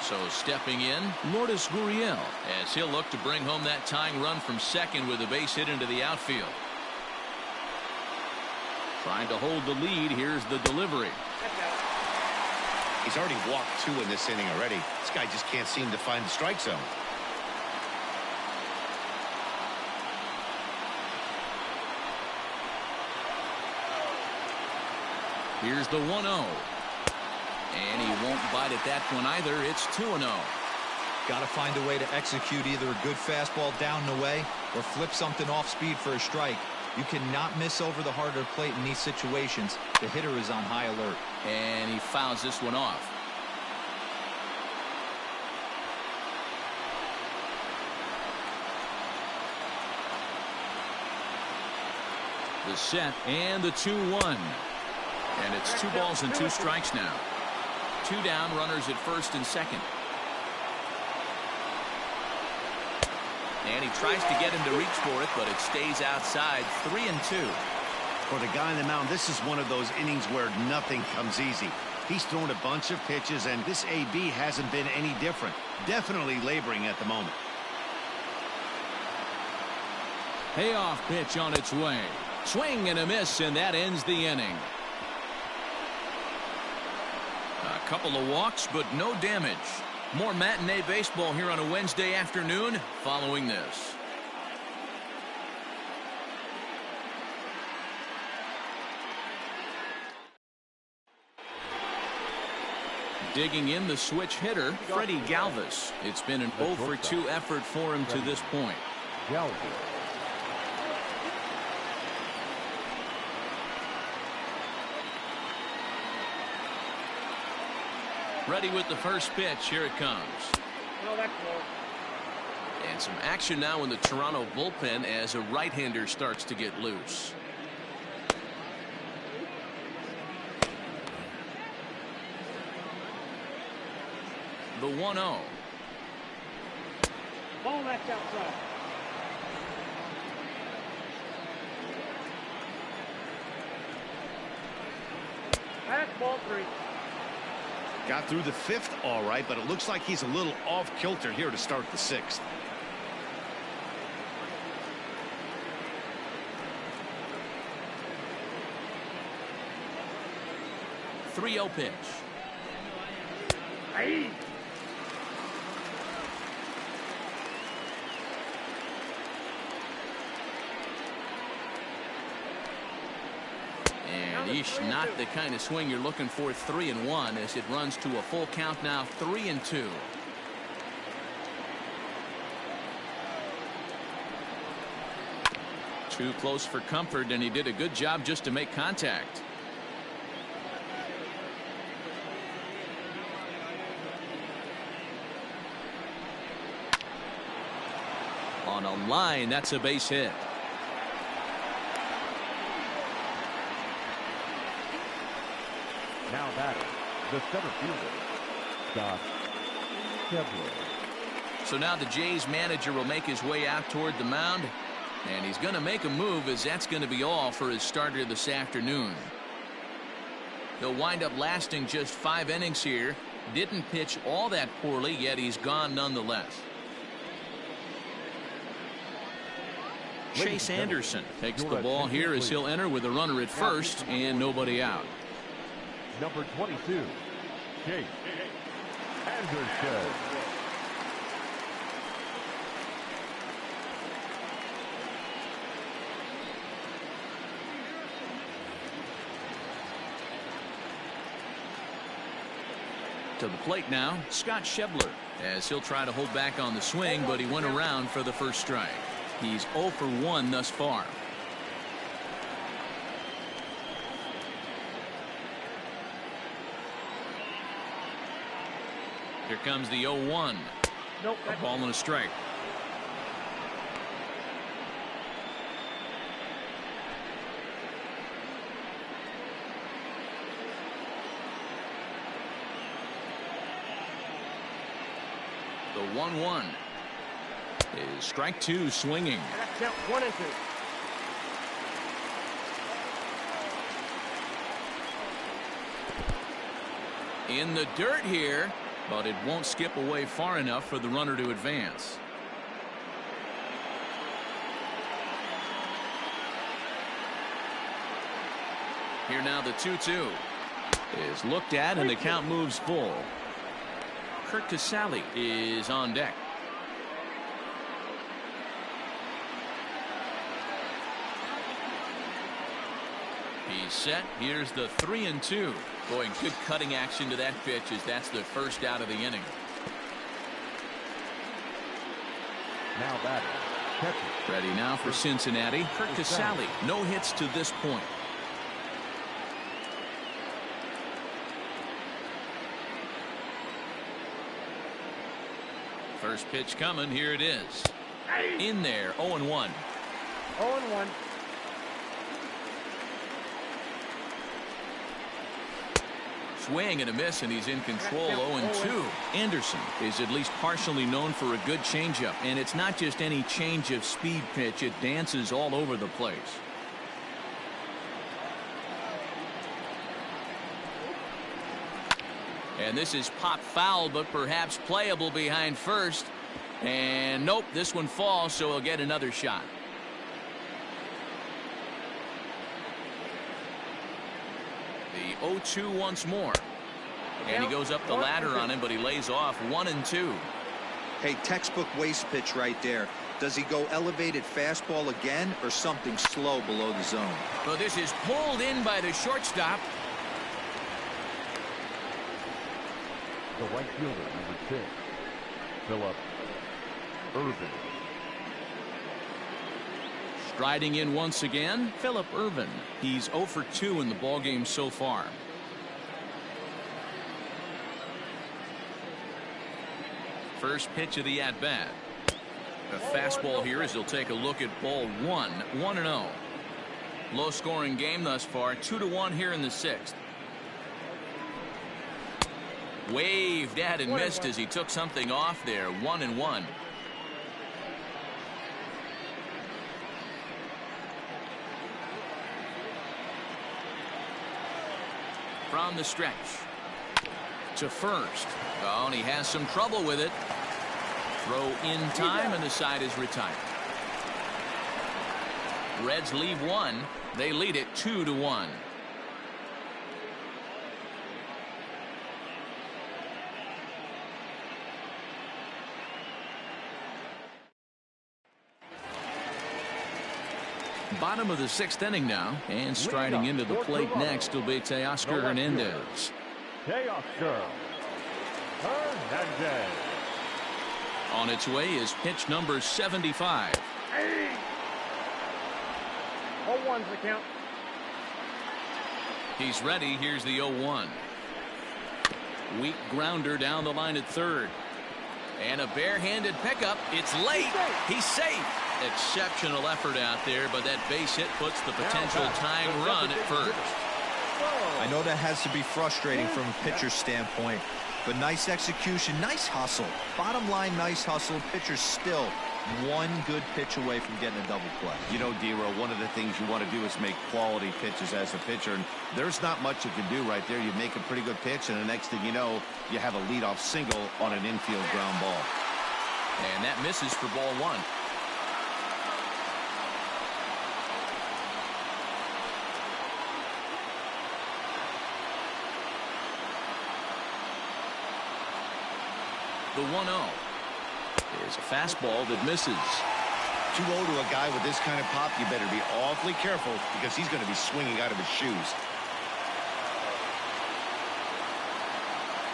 So stepping in, Lourdes Gurriel, as he'll look to bring home that tying run from second with a base hit into the outfield. Trying to hold the lead. Here's the delivery. He's already walked 2 in this inning already. This guy just can't seem to find the strike zone. Here's the 1-0. And he won't bite at that one either. It's 2-0. Got to find a way to execute either a good fastball down and away or flip something off speed for a strike. You cannot miss over the heart of the plate in these situations. The hitter is on high alert. And he fouls this one off. The set and the 2-1. And it's 2 balls and 2 strikes now. 2 down, runners at first and second. And he tries to get him to reach for it, but it stays outside. 3-2. For the guy on the mound, this is one of those innings where nothing comes easy. He's thrown a bunch of pitches, and this AB hasn't been any different. Definitely laboring at the moment. Payoff pitch on its way. Swing and a miss, and that ends the inning. A couple of walks, but no damage. More matinee baseball here on a Wednesday afternoon following this. Digging in, the switch hitter, Freddie Galvis. It's been an 0-for-2 effort for him to this point. Galvis. Ready with the first pitch. Here it comes. No, that's more. And some action now in the Toronto bullpen as a right-hander starts to get loose. The 1-0. Ball, that's outside. That's ball 3. Got through the 5th all right, but it looks like he's a little off kilter here to start the 6th. The 3-0 pitch. Aye. And eesh, not the kind of swing you're looking for. 3-1 as it runs to a full count now. 3-2. Too close for comfort, and he did a good job just to make contact. On a line, that's a base hit. Now batting, the center fielder, Scott Shebler. So now the Jays manager will make his way out toward the mound, and he's going to make a move, as that's going to be all for his starter this afternoon. He'll wind up lasting just 5 innings here. Didn't pitch all that poorly, yet he's gone nonetheless. Chase Anderson takes the ball here as he'll enter with a runner at first and nobody out. Number 22, Chase Anderson. To the plate now, Scott Shebler, as he'll try to hold back on the swing, but he went around for the first strike. He's 0 for 1 thus far. Here comes the 0-1. Nope. A ball and a strike. The 1-1 is strike 2, swinging. Count 1 and 2. In the dirt here, but it won't skip away far enough for the runner to advance. Here now the 2-2 is looked at, and the count moves full. Kurt Casale is on deck. He's set. Here's the 3-2. Boy, good cutting action to that pitch, as that's the first out of the inning. Now batting, catcher. Ready now for Cincinnati. Kurt Casale, no hits to this point. First pitch coming. Here it is. In there. 0-1. 0-1. Swing and a miss, and he's in control. 0-2. Anderson is at least partially known for a good changeup, and it's not just any change of speed pitch. It dances all over the place. And this is pop foul, but perhaps playable behind first. And nope, this one falls, so he'll get another shot. The 0-2 once more. And he goes up the ladder on him, but he lays off 1-2. Hey, textbook waste pitch right there. Does he go elevated fastball again, or something slow below the zone? So this is pulled in by the shortstop. The right fielder, number 6, Philip Irvin. Striding in once again, Philip Irvin. He's 0 for 2 in the ballgame so far. First pitch of the at-bat. A fastball here as he'll take a look at ball 1. 1-0. Low scoring game thus far. 2-1 here in the 6th. Waved at and missed as he took something off there. 1-1. From the stretch to first. Oh, and he has some trouble with it. Throw in time, and the side is retired. Reds leave one. They lead it 2-1. Bottom of the 6th inning now, and striding into the plate next will be Teoscar Hernandez. Teoscar Hernandez. On its way is pitch number 75. 0-1's the count. He's ready. Here's the 0-1. Weak grounder down the line at third. And a barehanded pickup. It's late. He's safe. Exceptional effort out there, but that base hit puts the potential tying run at first. I know that has to be frustrating from a pitcher's standpoint, but nice execution, nice hustle. Bottom line, nice hustle. Pitcher's still one good pitch away from getting a double play. You know, D-Row, one of the things you want to do is make quality pitches as a pitcher, and there's not much you can do right there. You make a pretty good pitch, and the next thing you know, you have a leadoff single on an infield ground ball. And that misses for ball 1. The 1-0 is a fastball that misses. 2-0 to a guy with this kind of pop, you better be awfully careful because he's going to be swinging out of his shoes.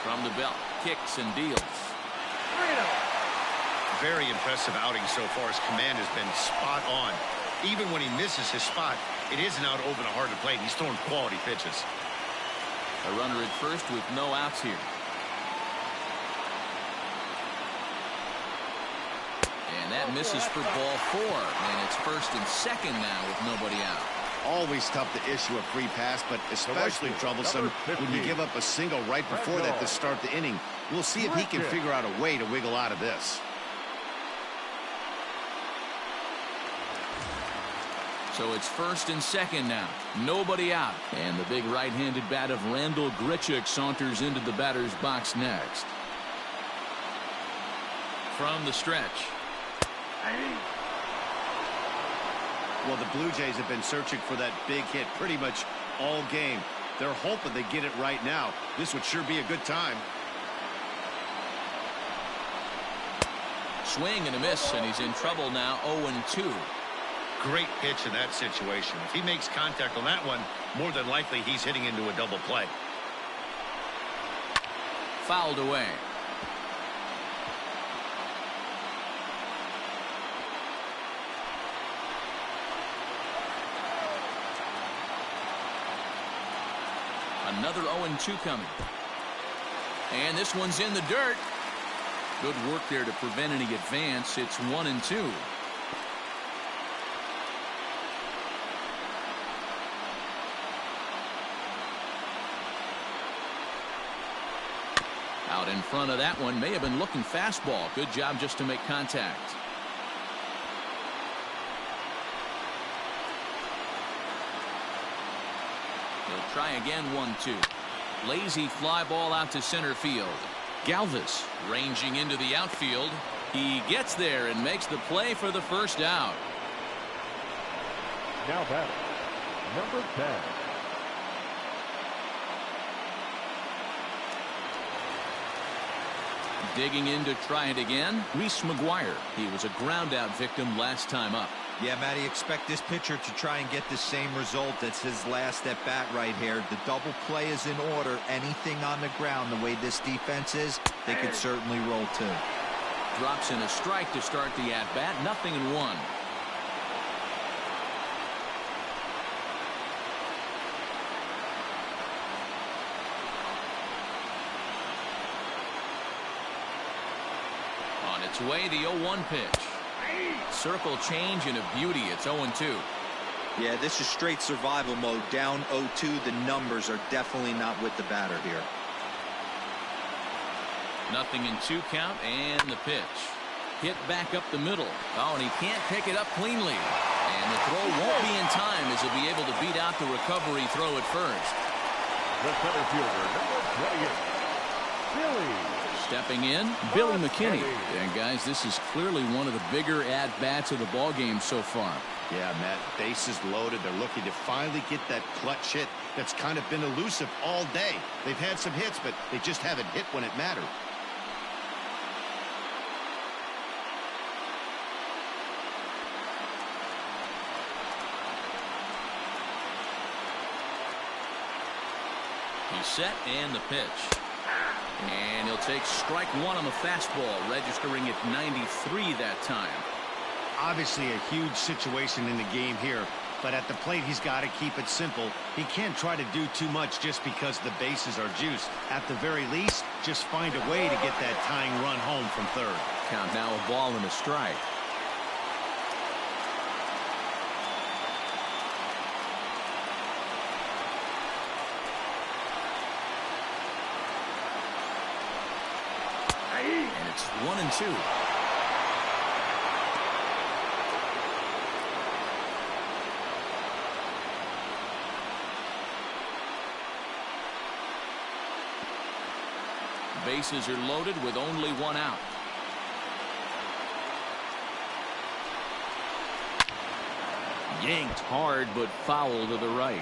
From the belt, kicks and deals. 3-0. Very impressive outing so far. His command has been spot on. Even when he misses his spot, it isn't out over the heart of the plate. He's throwing quality pitches. A runner at first with no outs here. And that misses for ball 4, and it's first and second now with nobody out. Always tough to issue a free pass, but especially troublesome when you give up a single right before that to start the inning. We'll see if he can figure out a way to wiggle out of this. So it's first and second now. Nobody out. And the big right-handed bat of Randall Grichuk saunters into the batter's box next. from the stretch. Well, the Blue Jays have been searching for that big hit pretty much all game. They're hoping they get it right now. This would sure be a good time. Swing and a miss, and he's in trouble now. 0-2. Great pitch in that situation. If he makes contact on that one, more than likely he's hitting into a double play. Fouled away. Another 0-2 coming. And this one's in the dirt. Good work there to prevent any advance. It's 1-2. Out in front of that one. May have been looking fastball. Good job just to make contact. He'll try again. 1-2. Lazy fly ball out to center field. Galvis ranging into the outfield. He gets there and makes the play for the first out. Now batting, number 10. Digging in to try it again, Reese McGuire. He was a ground out victim last time up. Yeah, Matty, expect this pitcher to try and get the same result. That's his last at bat right here. The double play is in order. Anything on the ground, the way this defense is, they could certainly roll too. Drops in a strike to start the at bat. 0-1. On its way, the 0-1 pitch. Circle change and a beauty. It's 0-2. Yeah, this is straight survival mode. Down 0-2. The numbers are definitely not with the batter here. 0-2 count, and the pitch. Hit back up the middle. Oh, and he can't pick it up cleanly. And the throw won't be in time as he'll be able to beat out the recovery throw at first. The center fielder, number 28, Billy. Stepping in, Billy McKinney. And guys, this is clearly one of the bigger at-bats of the ball game so far. Yeah, Matt, bases loaded. They're looking to finally get that clutch hit that's kind of been elusive all day. They've had some hits, but they just haven't hit when it mattered. He's set, and the pitch. And he'll take strike one on the fastball, registering at 93 that time. Obviously a huge situation in the game here, but at the plate he's got to keep it simple. He can't try to do too much just because the bases are juiced. At the very least, just find a way to get that tying run home from third. Count now, a ball and a strike. And it's 1-2. Bases are loaded with only one out. Yanked hard, but foul to the right.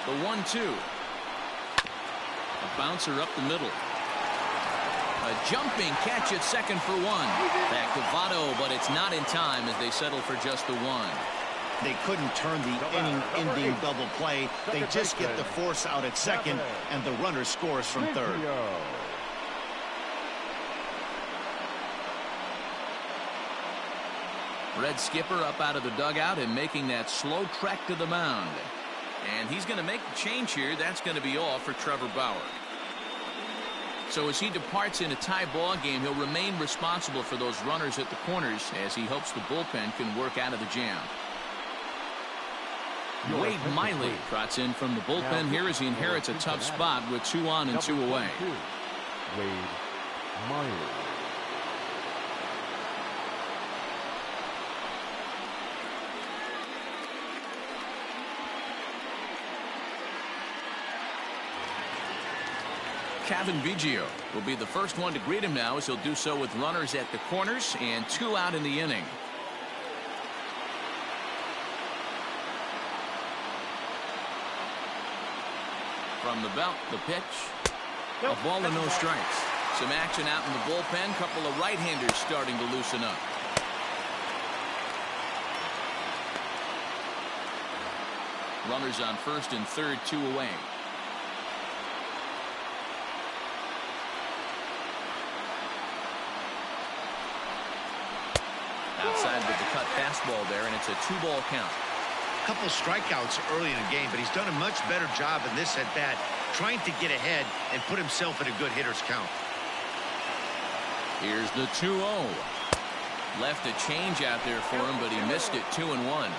The 1-2. A bouncer up the middle. A jumping catch at second for one. Back to Votto, but it's not in time as they settle for just the one. They couldn't turn the inning-ending double play. They just get the force out at second, and the runner scores from third. Red skipper up out of the dugout and making that slow trek to the mound. And he's going to make the change here. That's going to be all for Trevor Bauer. So as he departs in a tie ball game, he'll remain responsible for those runners at the corners as he hopes the bullpen can work out of the jam. Wade Miley trots in from the bullpen here as he inherits a tough spot with 2 on and 2 away. Wade Miley. Kevin Biggio will be the first one to greet him now, as he'll do so with runners at the corners and 2 out in the inning. From the belt, the pitch. A ball and no strikes. Some action out in the bullpen. Couple of right-handers starting to loosen up. Runners on first and third, 2 away. Outside with the cut fastball there, and it's a 2-ball count. Couple strikeouts early in the game, but he's done a much better job in this at bat, trying to get ahead and put himself in a good hitter's count. Here's the 2-0. Left a change out there for him, but he missed it. 2-1.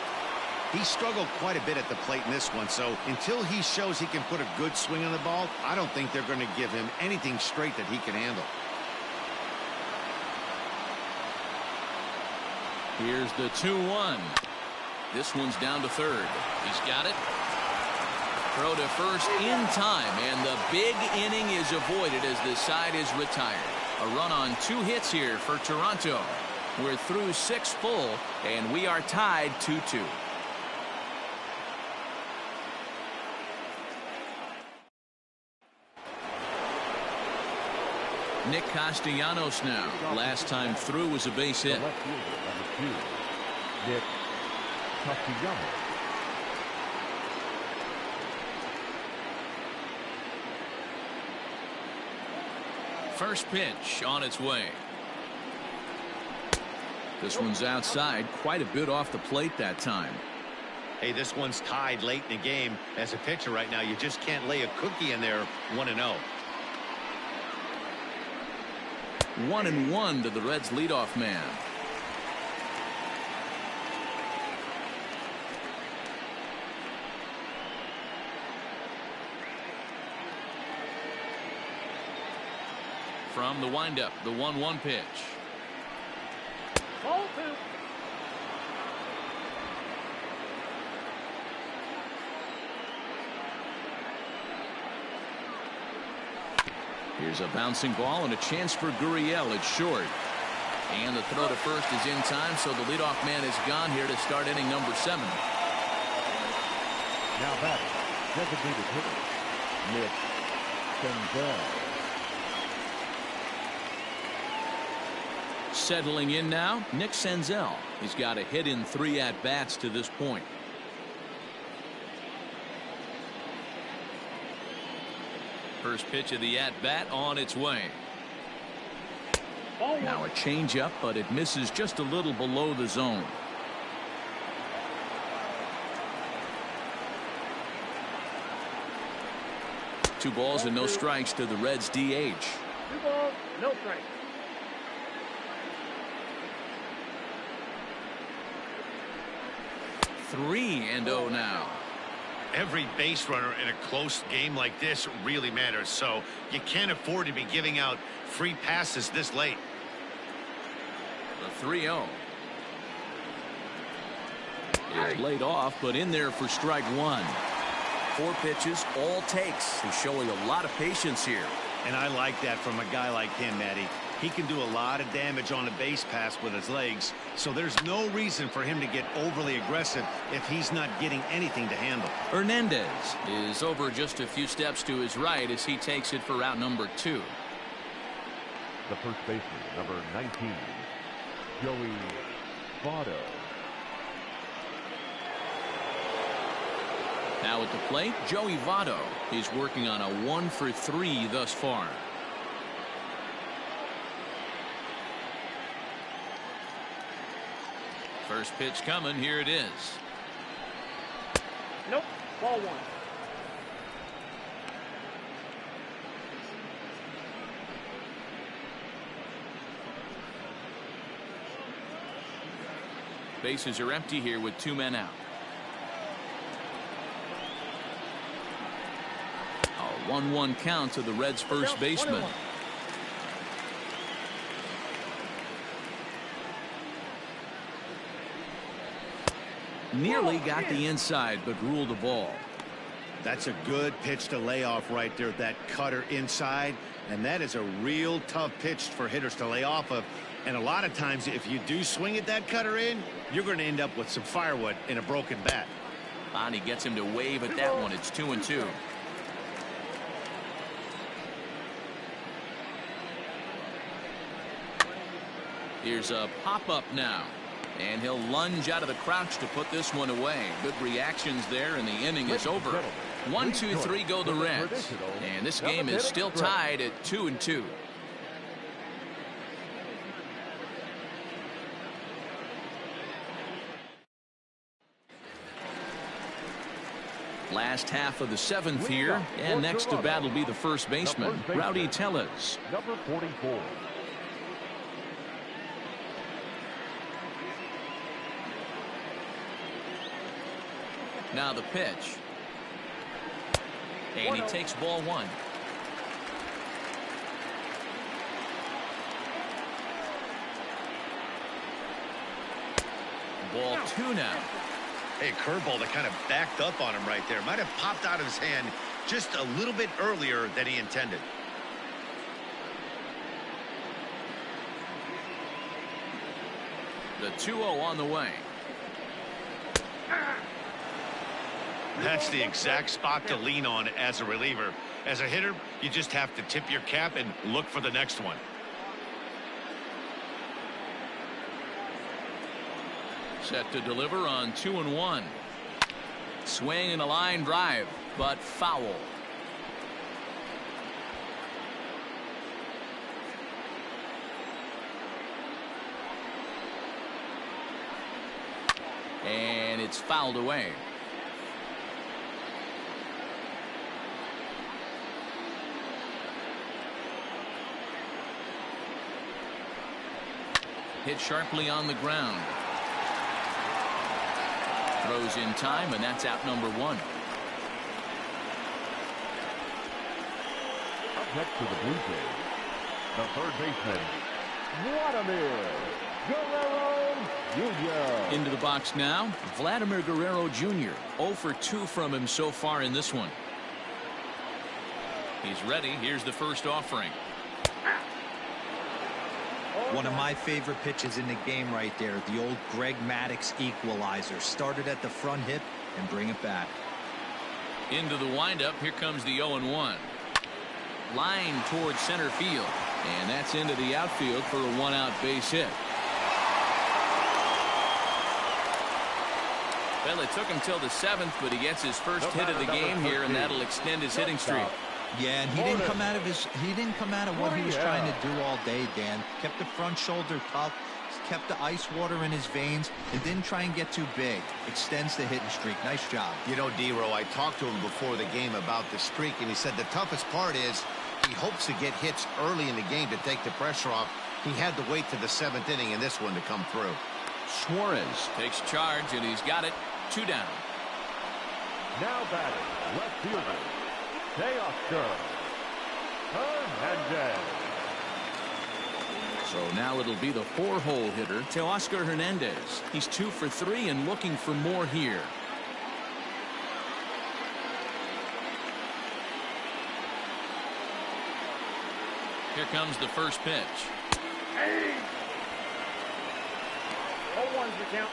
He struggled quite a bit at the plate in this one, so until he shows he can put a good swing on the ball, I don't think they're going to give him anything straight that he can handle. Here's the 2-1. This one's down to third. He's got it. Throw to first in time, and the big inning is avoided as the side is retired. A run on 2 hits here for Toronto. We're through 6 full, and we are tied 2-2. Nick Castellanos now. Last time through was a base hit. Left fielder, number 2, Nick Castellanos. First pitch on its way. This one's outside, quite a bit off the plate that time. Hey, this one's tied late in the game. As a pitcher right now, you just can't lay a cookie in there. 1-0. 1-1 to the Reds leadoff man. From the windup, the 1-1 pitch. Ball 2. Here's a bouncing ball and a chance for Gurriel. It's short. And the throw to first is in time, so the leadoff man is gone here to start inning number 7. Now back, designated hitter, Nick Senzel. Settling in now, Nick Senzel. He's got a hit in 3 at-bats to this point. First pitch of the at-bat on its way. Now a changeup, but it misses just a little below the zone. Two balls and no strikes to the Reds' DH. 2 balls, no strikes. Three and 0 now. Every base runner in a close game like this really matters, so you can't afford to be giving out free passes this late. The 3-0 is laid off, but in there for strike 1. 4 pitches, all takes. He's showing a lot of patience here. And I like that from a guy like him, Matty. He can do a lot of damage on a base pass with his legs, so there's no reason for him to get overly aggressive if he's not getting anything to handle. Hernandez is over just a few steps to his right as he takes it for route number 2. The first baseman, number 19, Joey Votto. Now at the plate, Joey Votto is working on a 1-for-3 thus far. First pitch coming. Here it is. Nope. Ball 1. Bases are empty here with 2 men out. A 1-1 count to the Reds' first baseman. Nearly got the inside, but ruled the ball. That's a good pitch to lay off right there. That cutter inside. And that is a real tough pitch for hitters to lay off of. And a lot of times, if you do swing at that cutter in, you're going to end up with some firewood in a broken bat. Bonnie gets him to wave at that one. It's 2-2. Here's a pop-up now. And he'll lunge out of the crouch to put this one away. Good reactions there, and the inning is over. 1-2-3 go the Reds. And this game is still tied at 2-2. Last half of the seventh here, and next to bat will be the first baseman, Rowdy Tellez. Number 44. Now the pitch. And he takes ball one. Ball two now. Hey, curveball that kind of backed up on him right there. Might have popped out of his hand just a little bit earlier than he intended. The 2-0 on the way. That's the exact spot to lean on as a reliever. As a hitter, you just have to tip your cap and look for the next one. Set to deliver on 2-1. Swing and a line drive, but foul. And it's fouled away. Hit sharply on the ground. Throws in time, and that's out number one. Up next to the Blue Jays, the third baseman, Vladimir Guerrero Jr. Into the box now, Vladimir Guerrero Jr. 0 for 2 from him so far in this one. He's ready. Here's the first offering. One of my favorite pitches in the game right there. The old Greg Maddux equalizer. Started at the front hip and bring it back. Into the windup. Here comes the 0-1. Line towards center field. And that's into the outfield for a one-out base hit. Well, it took him till the 7th, but he gets his first hit of the game here, and that'll extend his hitting streak. Yeah, and he didn't come out of what he was trying to do all day, Dan. Kept the front shoulder tough, kept the ice water in his veins, and didn't try and get too big. Extends the hitting streak. Nice job. You know, D-Row, I talked to him before the game about the streak, and he said the toughest part is he hopes to get hits early in the game to take the pressure off. He had to wait to the 7th inning in this one to come through. Suarez takes charge, and he's got it. 2 down. Now batting, left fielder, Teoscar Hernandez. So now it'll be the 4-hole hitter, Teoscar Hernandez. He's 2 for 3 and looking for more here. Here comes the first pitch. 0-1's the count.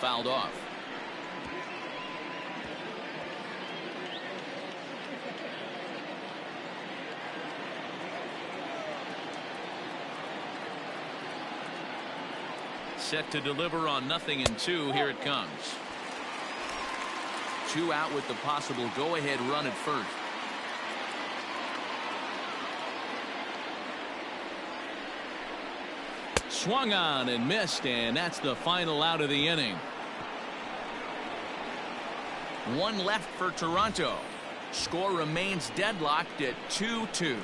Fouled off. Set to deliver on 0-2. Here it comes. 2 out with the possible go-ahead run at first. Swung on and missed, and that's the final out of the inning. 1 left for Toronto. Score remains deadlocked at 2-2.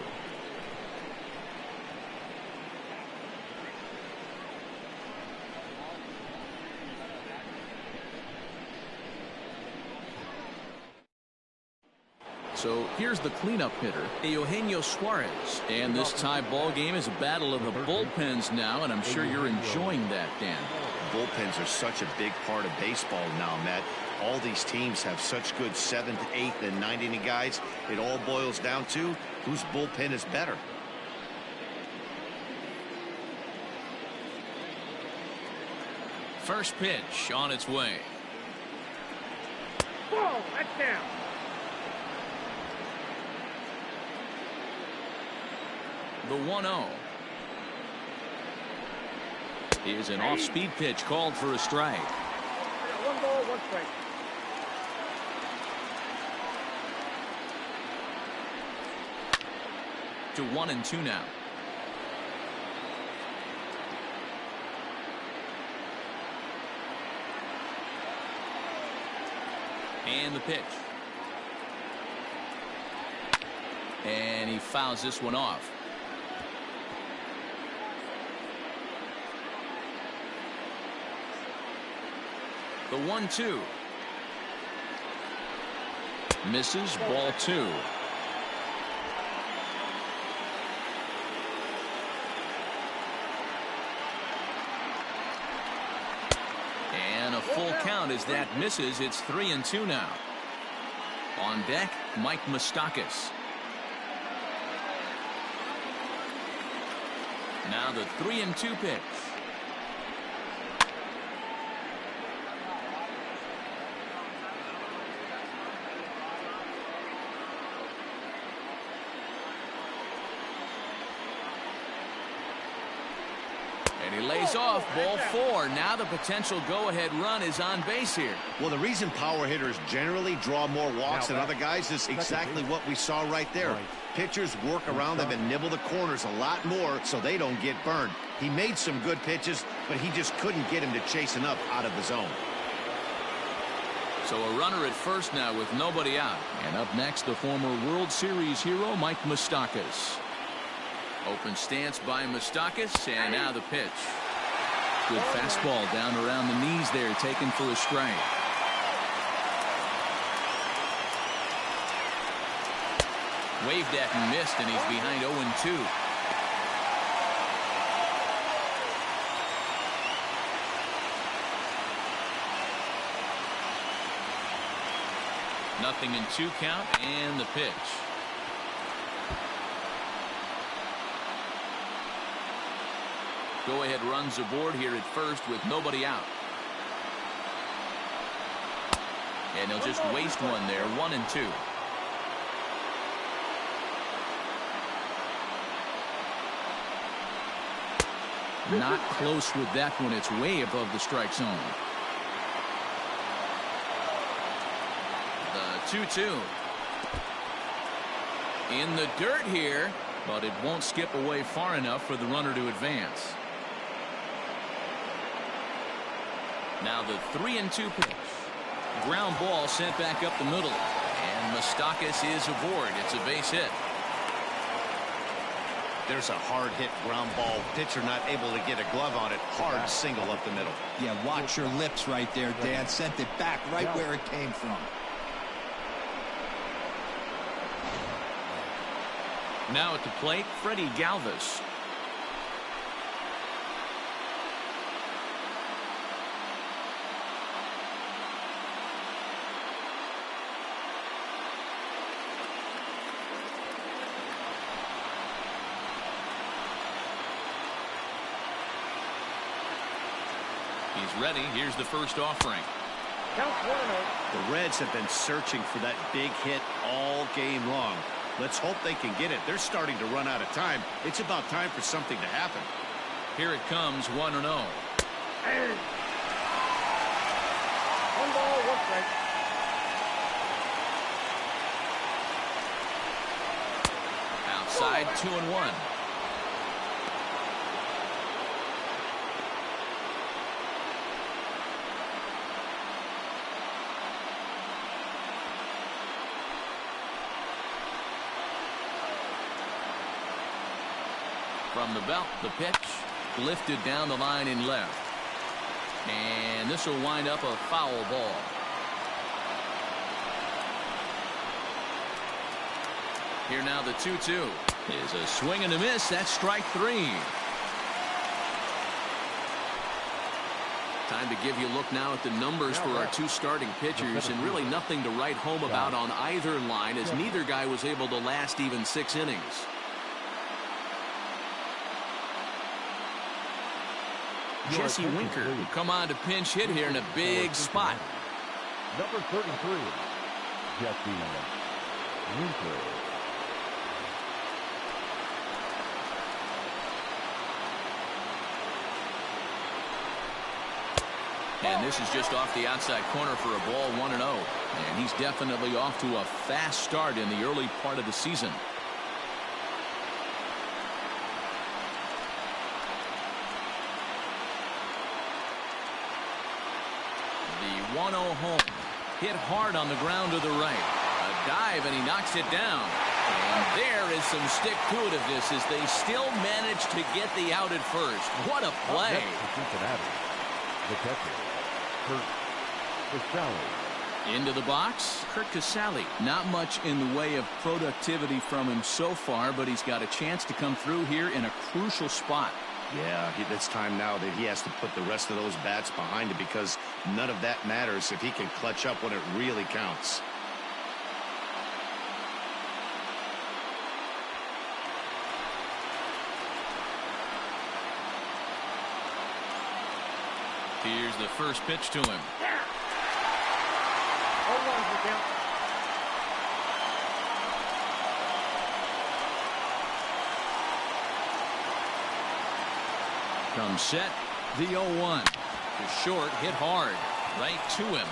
So here's the cleanup hitter, Eugenio Suarez. And this tie ball game is a battle of the bullpens now, and I'm sure you're enjoying that, Dan. Bullpens are such a big part of baseball now, Matt. All these teams have such good 7th, 8th, and 9th inning guys. It all boils down to whose bullpen is better. First pitch on its way. Whoa, that's down. The 1-0. Here's an off-speed pitch called for a strike. 1 ball, 1 strike. To 1-2 now. And the pitch. And he fouls this one off. The 1-2. Misses, ball 2. And a full count as that misses. It's 3-2 now. On deck, Mike Moustakas. Now the 3-2 pitch. And he lays off, ball 4. Now the potential go-ahead run is on base here. Well, the reason power hitters generally draw more walks than other guys is exactly what we saw right there. Pitchers work around them and nibble the corners a lot more so they don't get burned. He made some good pitches, but he just couldn't get him to chase enough out of the zone. So a runner at first now with nobody out. And up next, the former World Series hero, Mike Moustakas. Open stance by Moustakas, and now the pitch. Good fastball down around the knees there, taken for a strike. Waved at and missed, and he's behind 0-2. Nothing in 2 count, and the pitch. Go-ahead runs aboard here at first with nobody out. And they'll just waste one there, 1-2. Not close with that one. It's way above the strike zone. The 2-2. In the dirt here, but it won't skip away far enough for the runner to advance. Now the 3-2 pitch. Ground ball sent back up the middle. And Moustakas is aboard. It's a base hit. There's a hard hit ground ball. Pitcher not able to get a glove on it. Hard single up the middle. Yeah, watch your lips right there, Dan. Sent it back right where it came from. Now at the plate, Freddie Galvis. He's ready. Here's the first offering. Count 1-0. The Reds have been searching for that big hit all game long. Let's hope they can get it. They're starting to run out of time. It's about time for something to happen. Here it comes, 1-0. 1 ball, 1 strike. Outside, 2-1. From the belt, the pitch lifted down the line in left. And this will wind up a foul ball. Here now the 2-2 is a swing and a miss. That's strike 3. Time to give you a look now at the numbers for our two starting pitchers, and really nothing to write home about on either line, as neither guy was able to last even 6 innings. Jesse Winker will come on to pinch hit here in a big spot. Number 33, Jesse Winker. And this is just off the outside corner for a ball, 1-0. And he's definitely off to a fast start in the early part of the season. The 1-0 home. Hit hard on the ground to the right. A dive, and he knocks it down. And there is some stick-to-itiveness as they still manage to get the out at first. What a play. Cincinnati, the catcher, Kurt Casale. Into the box, Kurt Casale. Not much in the way of productivity from him so far, but he's got a chance to come through here in a crucial spot. Yeah, it's time now that he has to put the rest of those bats behind it, because none of that matters if he can clutch up when it really counts. Here's the first pitch to him. Comes set, the 0-1. The short, hit hard, right to him.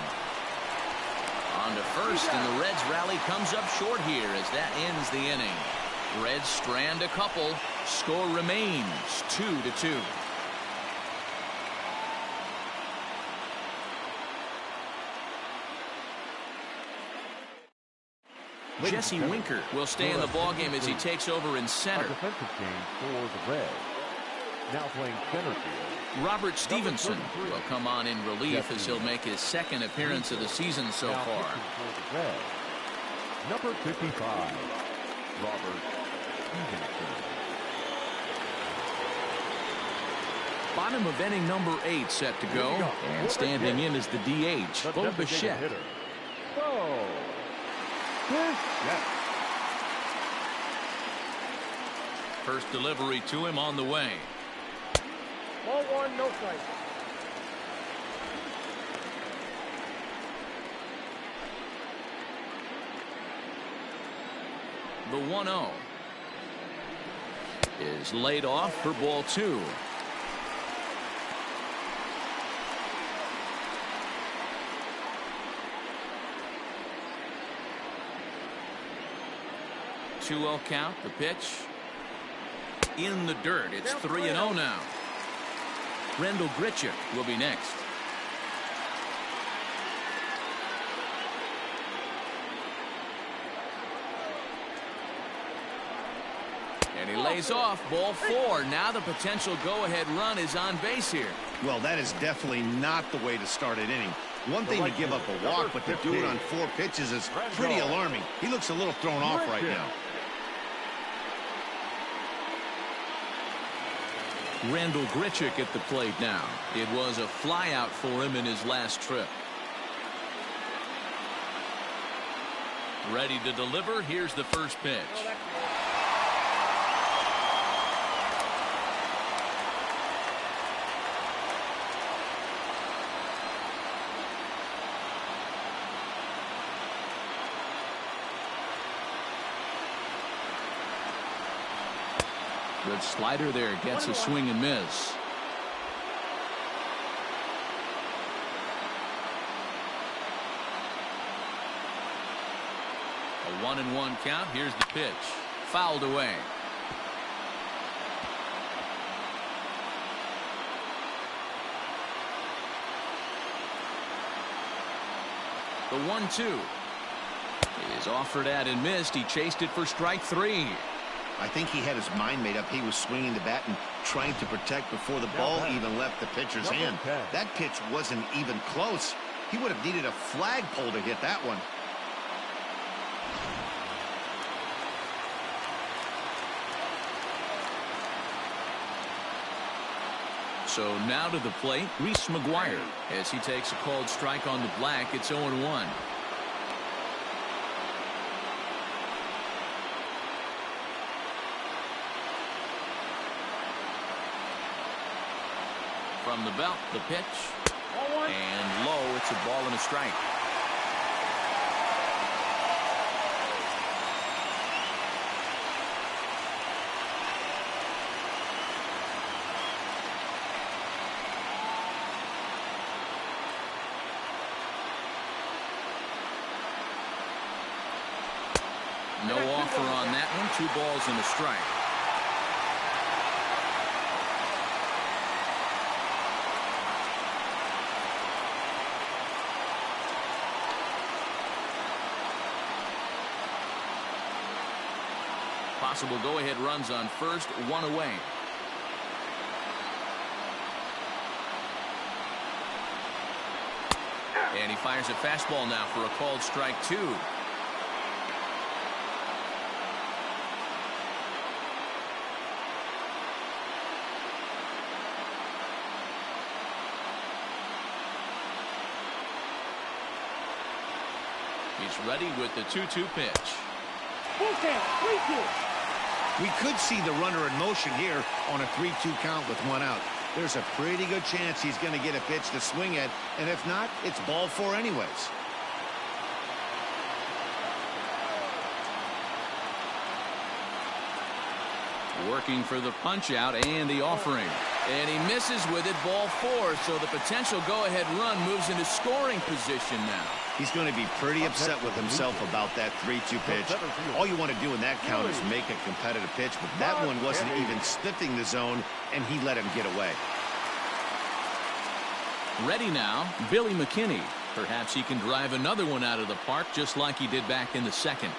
On to first, and the Reds rally comes up short here as that ends the inning. Reds strand a couple. Score remains 2-2. Jesse Winker will stay in the ballgame as he takes over in center. A defensive change for the Reds. Now playing center field. Robert Stevenson will come on in relief as he'll make his second appearance of the season so far. For the Reds. Number 55, Robert Stevenson. Bottom of inning number 8 set to go. And standing in is the DH, Bo Bichette. First delivery to him on the way. Ball 1, no strike. The 1-0 is laid off for ball 2. Two-0 count. The pitch in the dirt. It's 3-0 now. Rendell Grichuk will be next. And he lays off. Ball 4. Now the potential go-ahead run is on base here. Well, that is definitely not the way to start an inning. One thing to give up a walk, but to do it on 4 pitches is pretty alarming. He looks a little thrown off right now. Rendell Grichuk at the plate now. It was a flyout for him in his last trip. Ready to deliver. Here's the first pitch. Good slider there, gets a swing and miss. A 1-1 count. Here's the pitch. Fouled away. The 1-2 is offered at and missed. He chased it for strike 3. I think he had his mind made up. He was swinging the bat and trying to protect before the ball even left the pitcher's hand. That pitch wasn't even close. He would have needed a flagpole to hit that one. So now to the plate, Reese McGuire. As he takes a called strike on the black, it's 0-1. From the belt, the pitch. And low, it's a ball and a strike. No offer on that one. 2 balls and a strike. Possible go-ahead runs on first, 1 away. And he fires a fastball now for a called strike 2. He's ready with the 2-2 pitch. We could see the runner in motion here on a 3-2 count with 1 out. There's a pretty good chance he's going to get a pitch to swing at, and if not, it's ball 4 anyways. Working for the punch out and the offering. And he misses with it, ball 4. So the potential go-ahead run moves into scoring position now. He's going to be pretty upset with himself about that 3-2 pitch. All you want to do in that count is make a competitive pitch, but that one wasn't even sniffing the zone, and he let him get away. Ready now, Billy McKinney. Perhaps he can drive another one out of the park just like he did back in the second.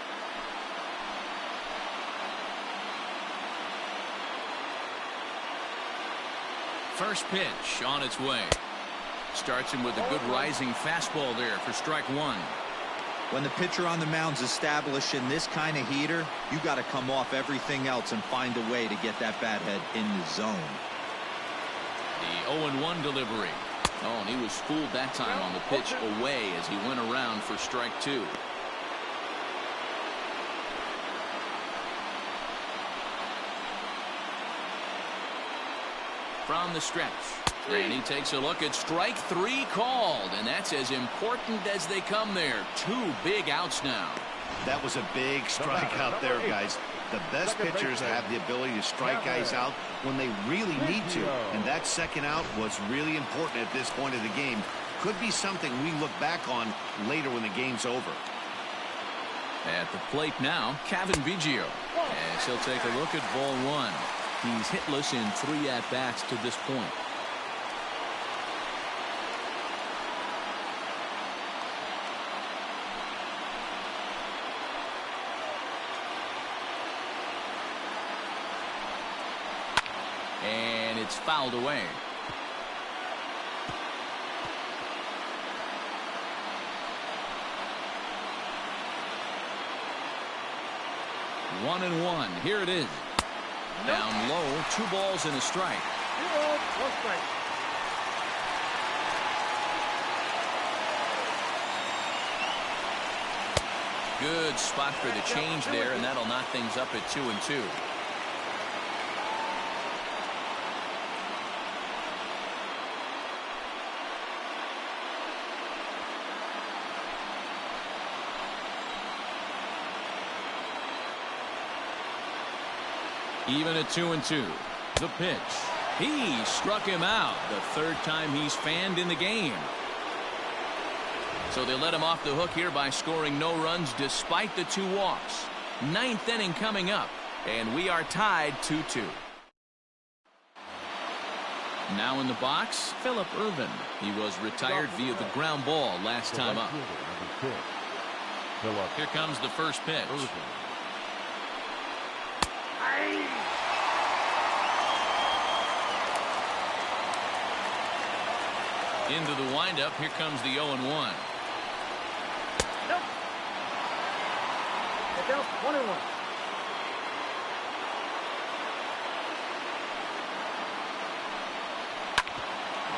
First pitch on its way. Starts him with a good rising fastball there for strike 1. When the pitcher on the mound's establishing this kind of heater, you got to come off everything else and find a way to get that bat head in the zone. The 0-1 delivery. Oh, and he was fooled that time on the pitch away as he went around for strike 2. From the stretch. And he takes a look at strike 3 called, and that's as important as they come there. 2 big outs now. That was a big strike out there, guys. The best pitchers have the ability to strike guys out when they really need to, and that second out was really important at this point of the game. Could be something we look back on later when the game's over. At the plate now, Kevin Biggio. As he'll take a look at ball 1. He's hitless in 3 at-bats to this point. And it's fouled away. One and one. Here it is. Down low, 2 balls and a strike. 2 balls, 1 strike. Good spot for the change there, and that'll knock things up at 2-2. Even at 2-2. The pitch. He struck him out. The 3rd time he's fanned in the game. So they let him off the hook here by scoring no runs despite the 2 walks. 9th inning coming up, and we are tied 2-2. Now in the box, Phillip Ervin. He was retired via the ground ball last time up. Here comes the first pitch. Into the windup. Here comes the 0-1. Nope. It's out 1-1.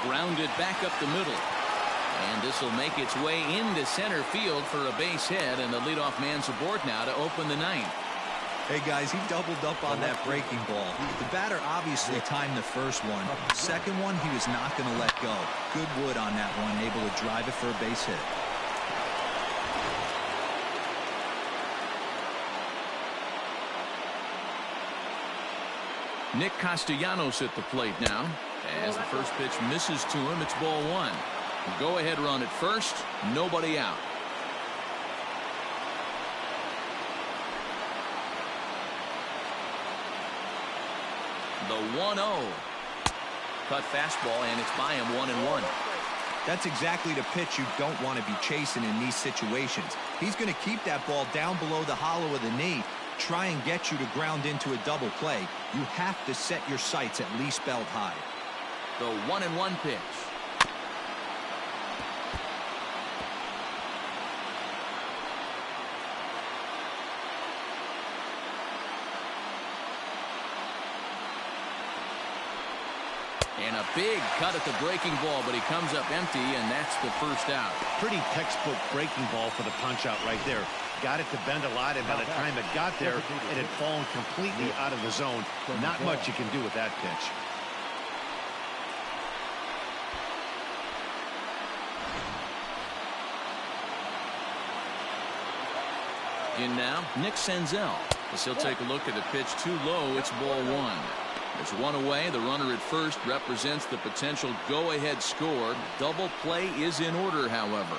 grounded back up the middle. And this will make its way into center field for a base hit, and the leadoff man's aboard now to open the ninth. Hey guys, he doubled up on that breaking ball. The batter obviously timed the first one. Second one, he was not going to let go. Good wood on that one, able to drive it for a base hit. Nick Castellanos at the plate now. As the first pitch misses to him, it's ball one. Go ahead run at first, nobody out. The 1-0. Cut fastball, and it's by him 1-1. That's exactly the pitch you don't want to be chasing in these situations. He's going to keep that ball down below the hollow of the knee, try and get you to ground into a double play. You have to set your sights at least belt high. The 1-1 pitch. And a big cut at the breaking ball, but he comes up empty, and that's the first out. Pretty textbook breaking ball for the punch out right there. Got it to bend a lot, and by the time it got there, it had fallen completely out of the zone. Not much you can do with that pitch. In now, Nick Senzel. As he'll take a look at the pitch too low, it's ball one. There's one away. The runner at first represents the potential go-ahead score. Double play is in order, however.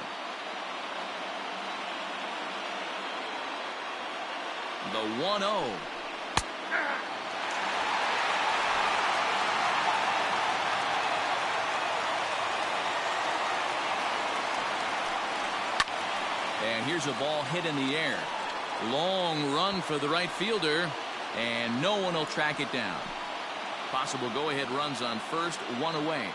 The 1-0. And here's a ball hit in the air. Long run for the right fielder, and no one will track it down. Possible go-ahead runs on first, one away.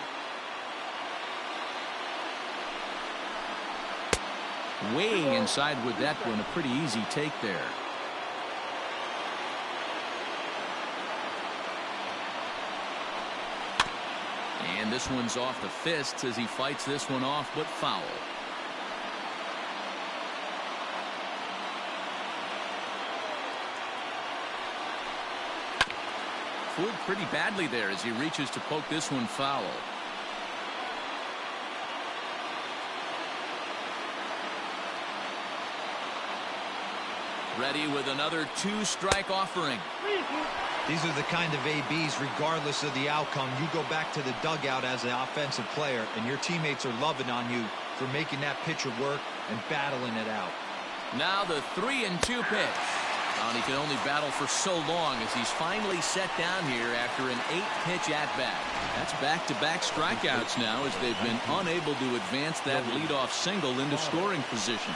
Way inside with that one, a pretty easy take there. And this one's off the fists as he fights this one off, but foul. Fooled pretty badly there as he reaches to poke this one foul. Ready with another two-strike offering. These are the kind of ABs, regardless of the outcome. You go back to the dugout as an offensive player, and your teammates are loving on you for making that pitcher work and battling it out. Now the 3-2 pitch. And he can only battle for so long as he's finally set down here after an 8-pitch at-bat. That's back-to-back strikeouts now as they've been unable to advance that leadoff single into scoring position.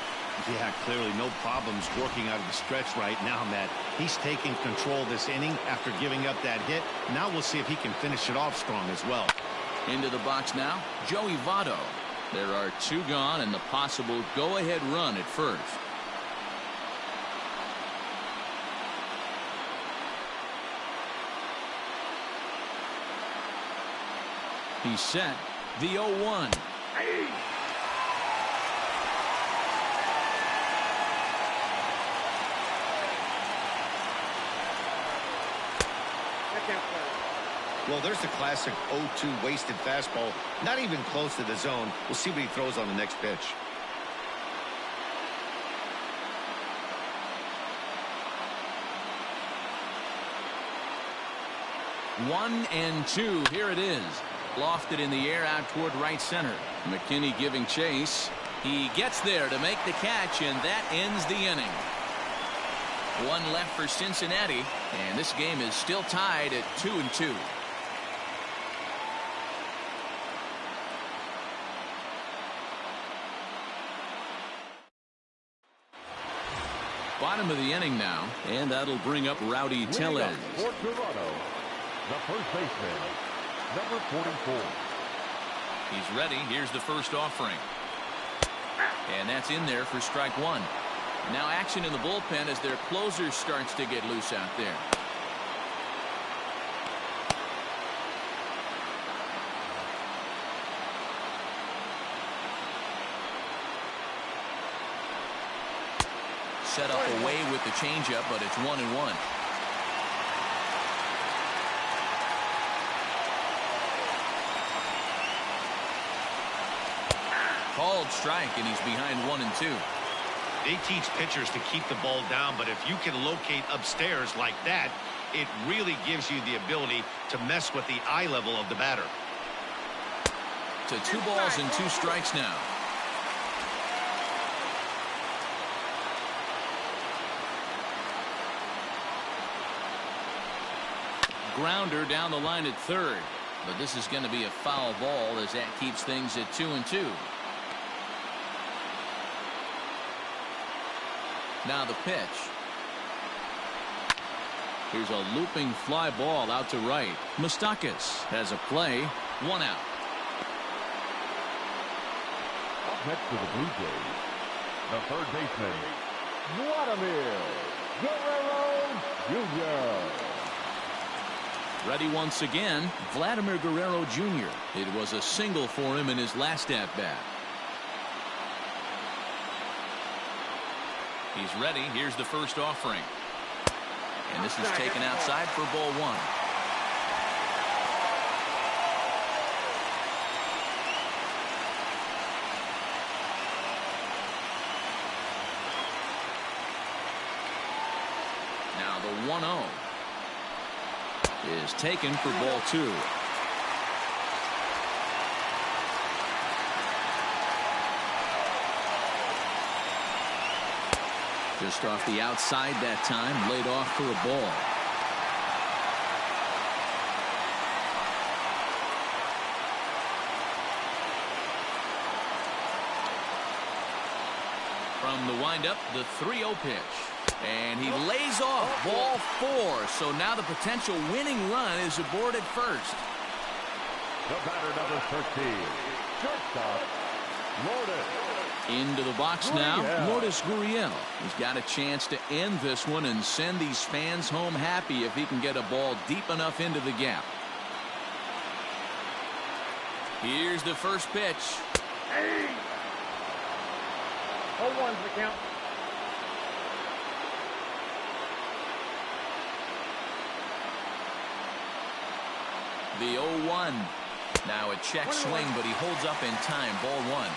Yeah, clearly no problems working out of the stretch right now, Matt. He's taking control this inning after giving up that hit. Now we'll see if he can finish it off strong as well. Into the box now, Joey Votto. There are two gone and the possible go-ahead run at first. He's set. The 0-1. Well, there's the classic 0-2 wasted fastball. Not even close to the zone. We'll see what he throws on the next pitch. One and two. Here it is. Lofted in the air out toward right center. McKinney giving chase. He gets there to make the catch, and that ends the inning. One left for Cincinnati, and this game is still tied at 2-2. Bottom of the inning now, and that'll bring up Rowdy Tellez. For Toronto, the first baseman, number 44. He's ready. Here's the first offering. And that's in there for strike one. Now action in the bullpen as their closer starts to get loose out there. set up away with the changeup, but it's 1-1. Called strike, and he's behind 1-2. They teach pitchers to keep the ball down, but if you can locate upstairs like that, it really gives you the ability to mess with the eye level of the batter. To 2 balls and 2 strikes now. Grounder down the line at third, but this is going to be a foul ball as that keeps things at 2-2. Now the pitch. Here's a looping fly ball out to right. Moustakas has a play. 1 out. Up next to the Blue Jays, the third baseman, Vladimir Guerrero Jr. Ready once again, Vladimir Guerrero Jr. It was a single for him in his last at-bat. He's ready. Here's the first offering. And this is taken outside for ball 1. Now the 1-0 is taken for ball 2. Just off the outside that time, laid off for a ball. From the windup, the 3-0 pitch. And he lays off ball 4. So now the potential winning run is aboard at first. The batter, number 13, shortstop, Lourdes. Into the box now, Lourdes Gurriel. He's got a chance to end this one and send these fans home happy if he can get a ball deep enough into the gap. Here's the first pitch. 0-1's the count. The 0-1. Now a check swing, but he holds up in time. Ball 1.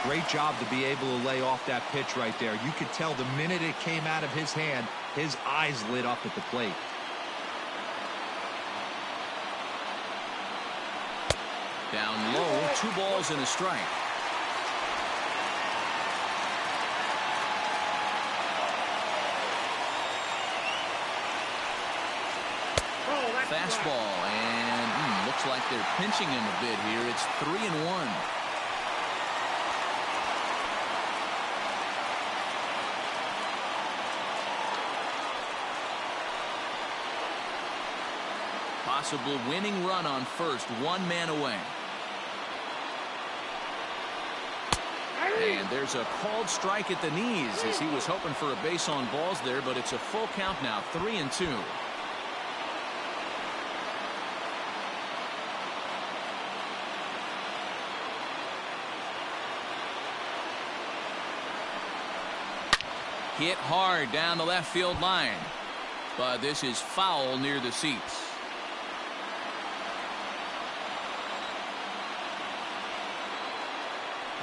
Great job to be able to lay off that pitch right there. You could tell the minute it came out of his hand, his eyes lit up at the plate. Down low, 2 balls and a strike. Fastball, and looks like they're pinching him a bit here. It's 3-1. Possible winning run on first, 1 man away. And there's a called strike at the knees as he was hoping for a base on balls there, but it's a full count now, 3-2. Hit hard down the left field line, but this is foul near the seats.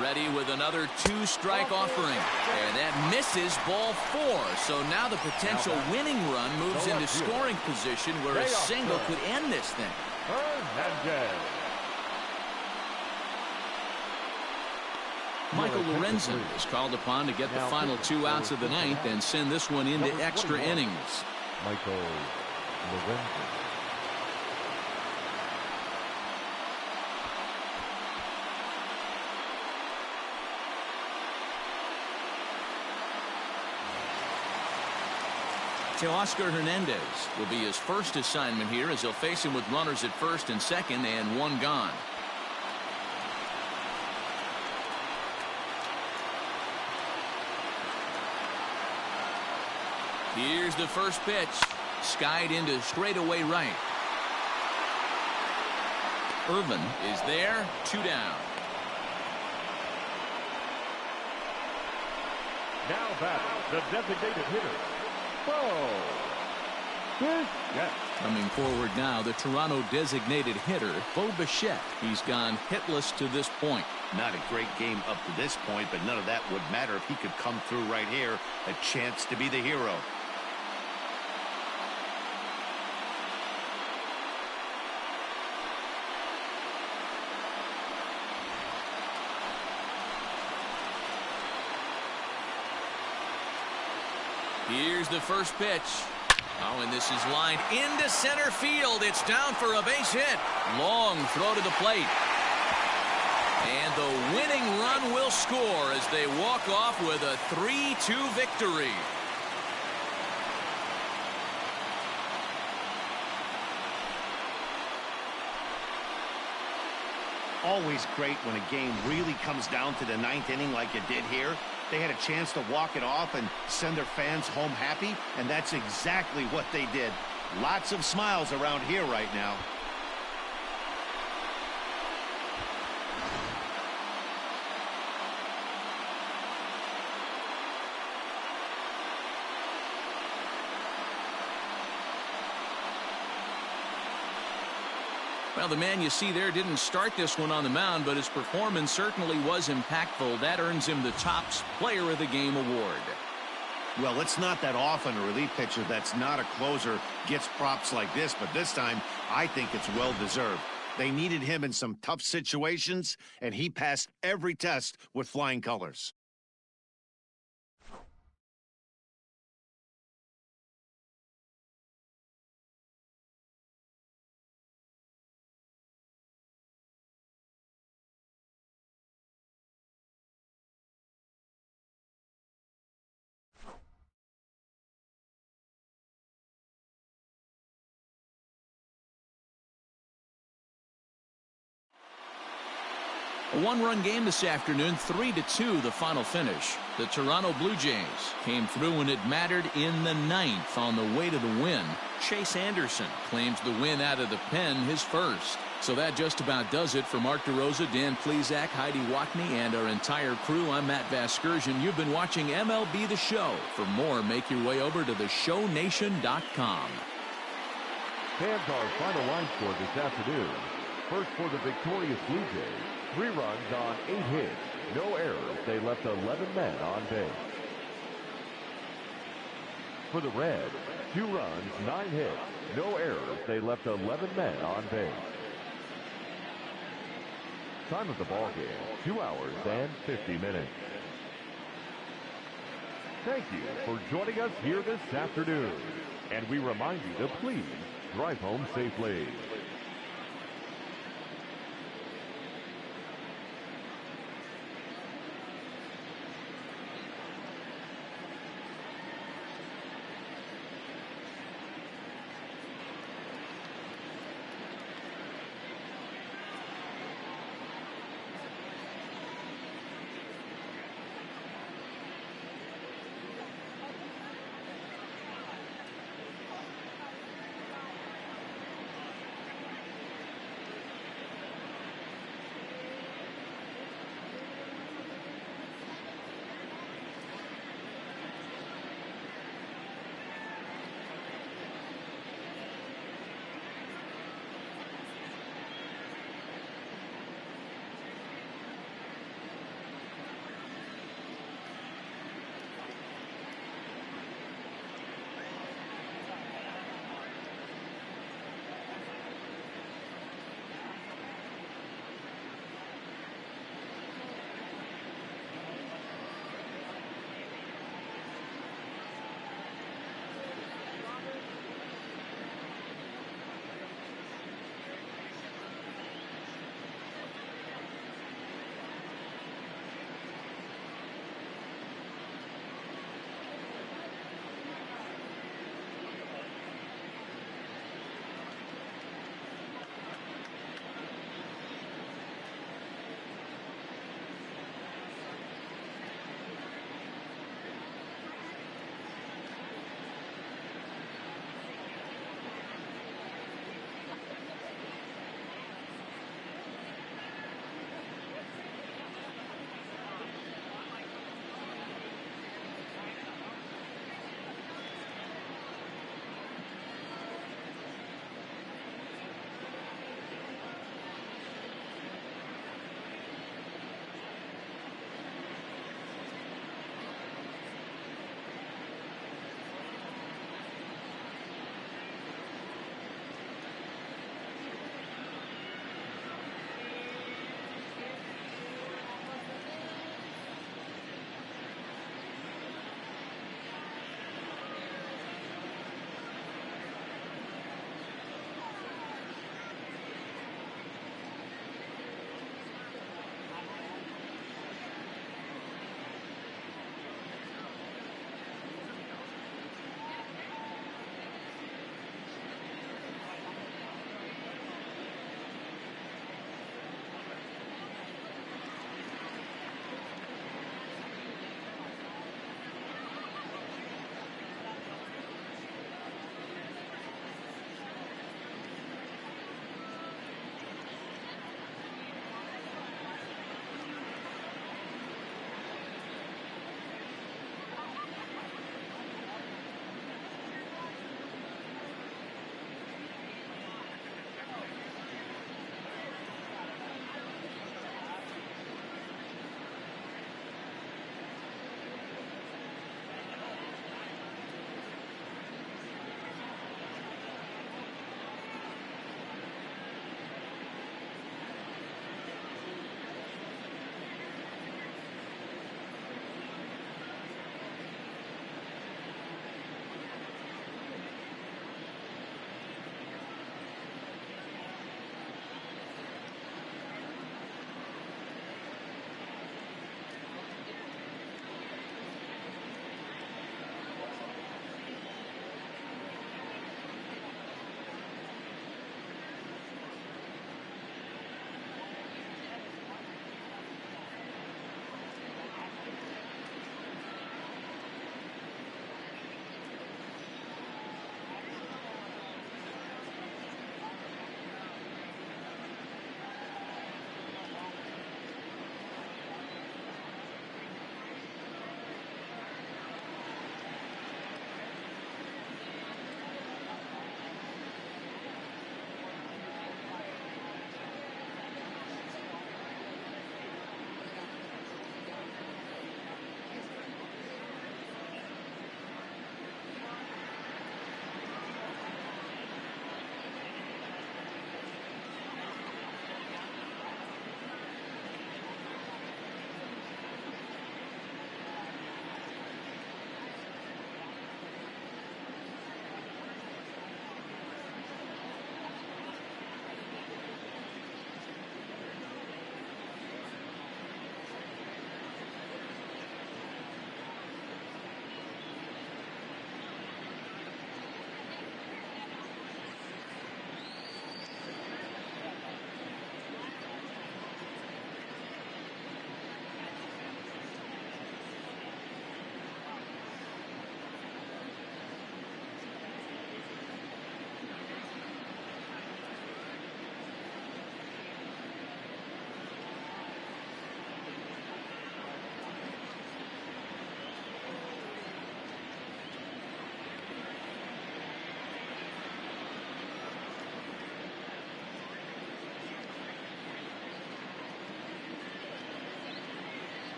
Ready with another 2-strike offering, and that misses ball 4. So now the potential winning run moves into scoring position where a single could end this thing. Michael Lorenzen is called upon to get the final 2 outs of the ninth and send this one into extra innings. Michael Lorenzen. Teoscar Hernandez will be his first assignment here as he'll face him with runners at first and second and 1 gone. Here's the first pitch. Skied into straightaway right. Irvin is there. 2 down. Now back The designated hitter, Bo Bichette. Coming forward now, the Toronto designated hitter, Bo Bichette. He's gone hitless to this point. Not a great game up to this point, but none of that would matter if he could come through right here. A chance to be the hero. Here's the first pitch. Oh, and this is lined into center field. It's down for a base hit. Long throw to the plate. And the winning run will score as they walk off with a 3-2 victory. Always great when a game really comes down to the ninth inning like it did here. They had a chance to walk it off and send their fans home happy, and that's exactly what they did. Lots of smiles around here right now. Well, the man you see there didn't start this one on the mound, but his performance certainly was impactful. That earns him the Topps Player of the Game award. Well, it's not that often a relief pitcher that's not a closer gets props like this, but this time I think it's well-deserved. They needed him in some tough situations, and he passed every test with flying colors. A one-run game this afternoon, 3-2 the final finish. The Toronto Blue Jays came through when it mattered in the ninth on the way to the win. Chase Anderson claims the win out of the pen, his first. So that just about does it for Mark DeRosa, Dan Plesac, Heidi Watney, and our entire crew. I'm Matt Vasgersian. You've been watching MLB The Show. For more, make your way over to theshownation.com. Fans, our final line score this afternoon. First for the victorious Blue Jays. 3 runs on 8 hits. No errors. They left 11 men on base. For the Reds, 2 runs, 9 hits. No errors. They left 11 men on base. Time of the ball game, 2 hours and 50 minutes. Thank you for joining us here this afternoon. And we remind you to please drive home safely.